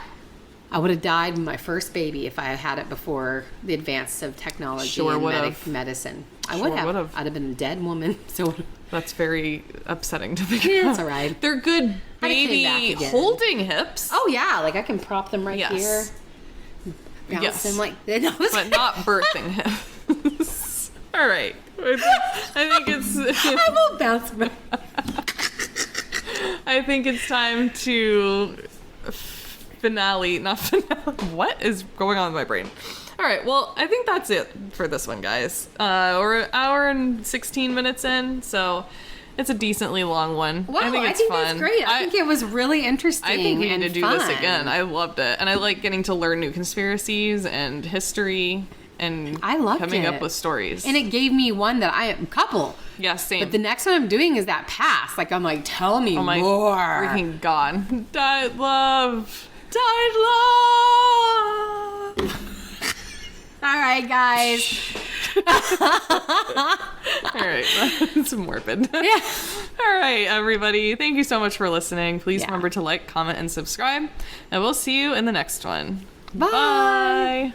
[SPEAKER 1] I would have died with my first baby if I had had it before the advance of technology
[SPEAKER 2] Sure
[SPEAKER 1] and
[SPEAKER 2] would've.
[SPEAKER 1] medicine. I
[SPEAKER 2] Sure
[SPEAKER 1] would have.
[SPEAKER 2] would've.
[SPEAKER 1] I'd have been a dead woman. So
[SPEAKER 2] That's very upsetting to think
[SPEAKER 1] yeah,
[SPEAKER 2] about.
[SPEAKER 1] it's all right.
[SPEAKER 2] They're good
[SPEAKER 1] I'd have came back
[SPEAKER 2] baby
[SPEAKER 1] again.
[SPEAKER 2] holding hips.
[SPEAKER 1] Oh yeah, like I can prop them right
[SPEAKER 2] Yes.
[SPEAKER 1] here. Bounce
[SPEAKER 2] Yes.
[SPEAKER 1] them like
[SPEAKER 2] But not birthing hips. All right. I think it's
[SPEAKER 1] I will bounce them.
[SPEAKER 2] I think it's time to finale. What is going on in my brain? All right, well, I think that's it for this one, guys. We're an hour and 16 minutes in, so it's a decently long one.
[SPEAKER 1] Wow,
[SPEAKER 2] I think it's fun.
[SPEAKER 1] that's great. I think it was really interesting.
[SPEAKER 2] I think we
[SPEAKER 1] and
[SPEAKER 2] need to do
[SPEAKER 1] fun.
[SPEAKER 2] this again. I loved it, and I like getting to learn new conspiracies and history, and
[SPEAKER 1] I loved
[SPEAKER 2] coming
[SPEAKER 1] it.
[SPEAKER 2] up with stories.
[SPEAKER 1] And it gave me one that I am couple.
[SPEAKER 2] Yeah, same.
[SPEAKER 1] But the next one I'm doing is that past. Like I'm like, tell me
[SPEAKER 2] Oh my
[SPEAKER 1] more.
[SPEAKER 2] freaking god! Died love.
[SPEAKER 1] Died love. All right, guys.
[SPEAKER 2] All right, it's morbid.
[SPEAKER 1] Yeah.
[SPEAKER 2] All right, everybody. Thank you so much for listening. Please
[SPEAKER 1] Yeah.
[SPEAKER 2] remember to like, comment, and subscribe. And we'll see you in the next one.
[SPEAKER 1] Bye.
[SPEAKER 2] Bye.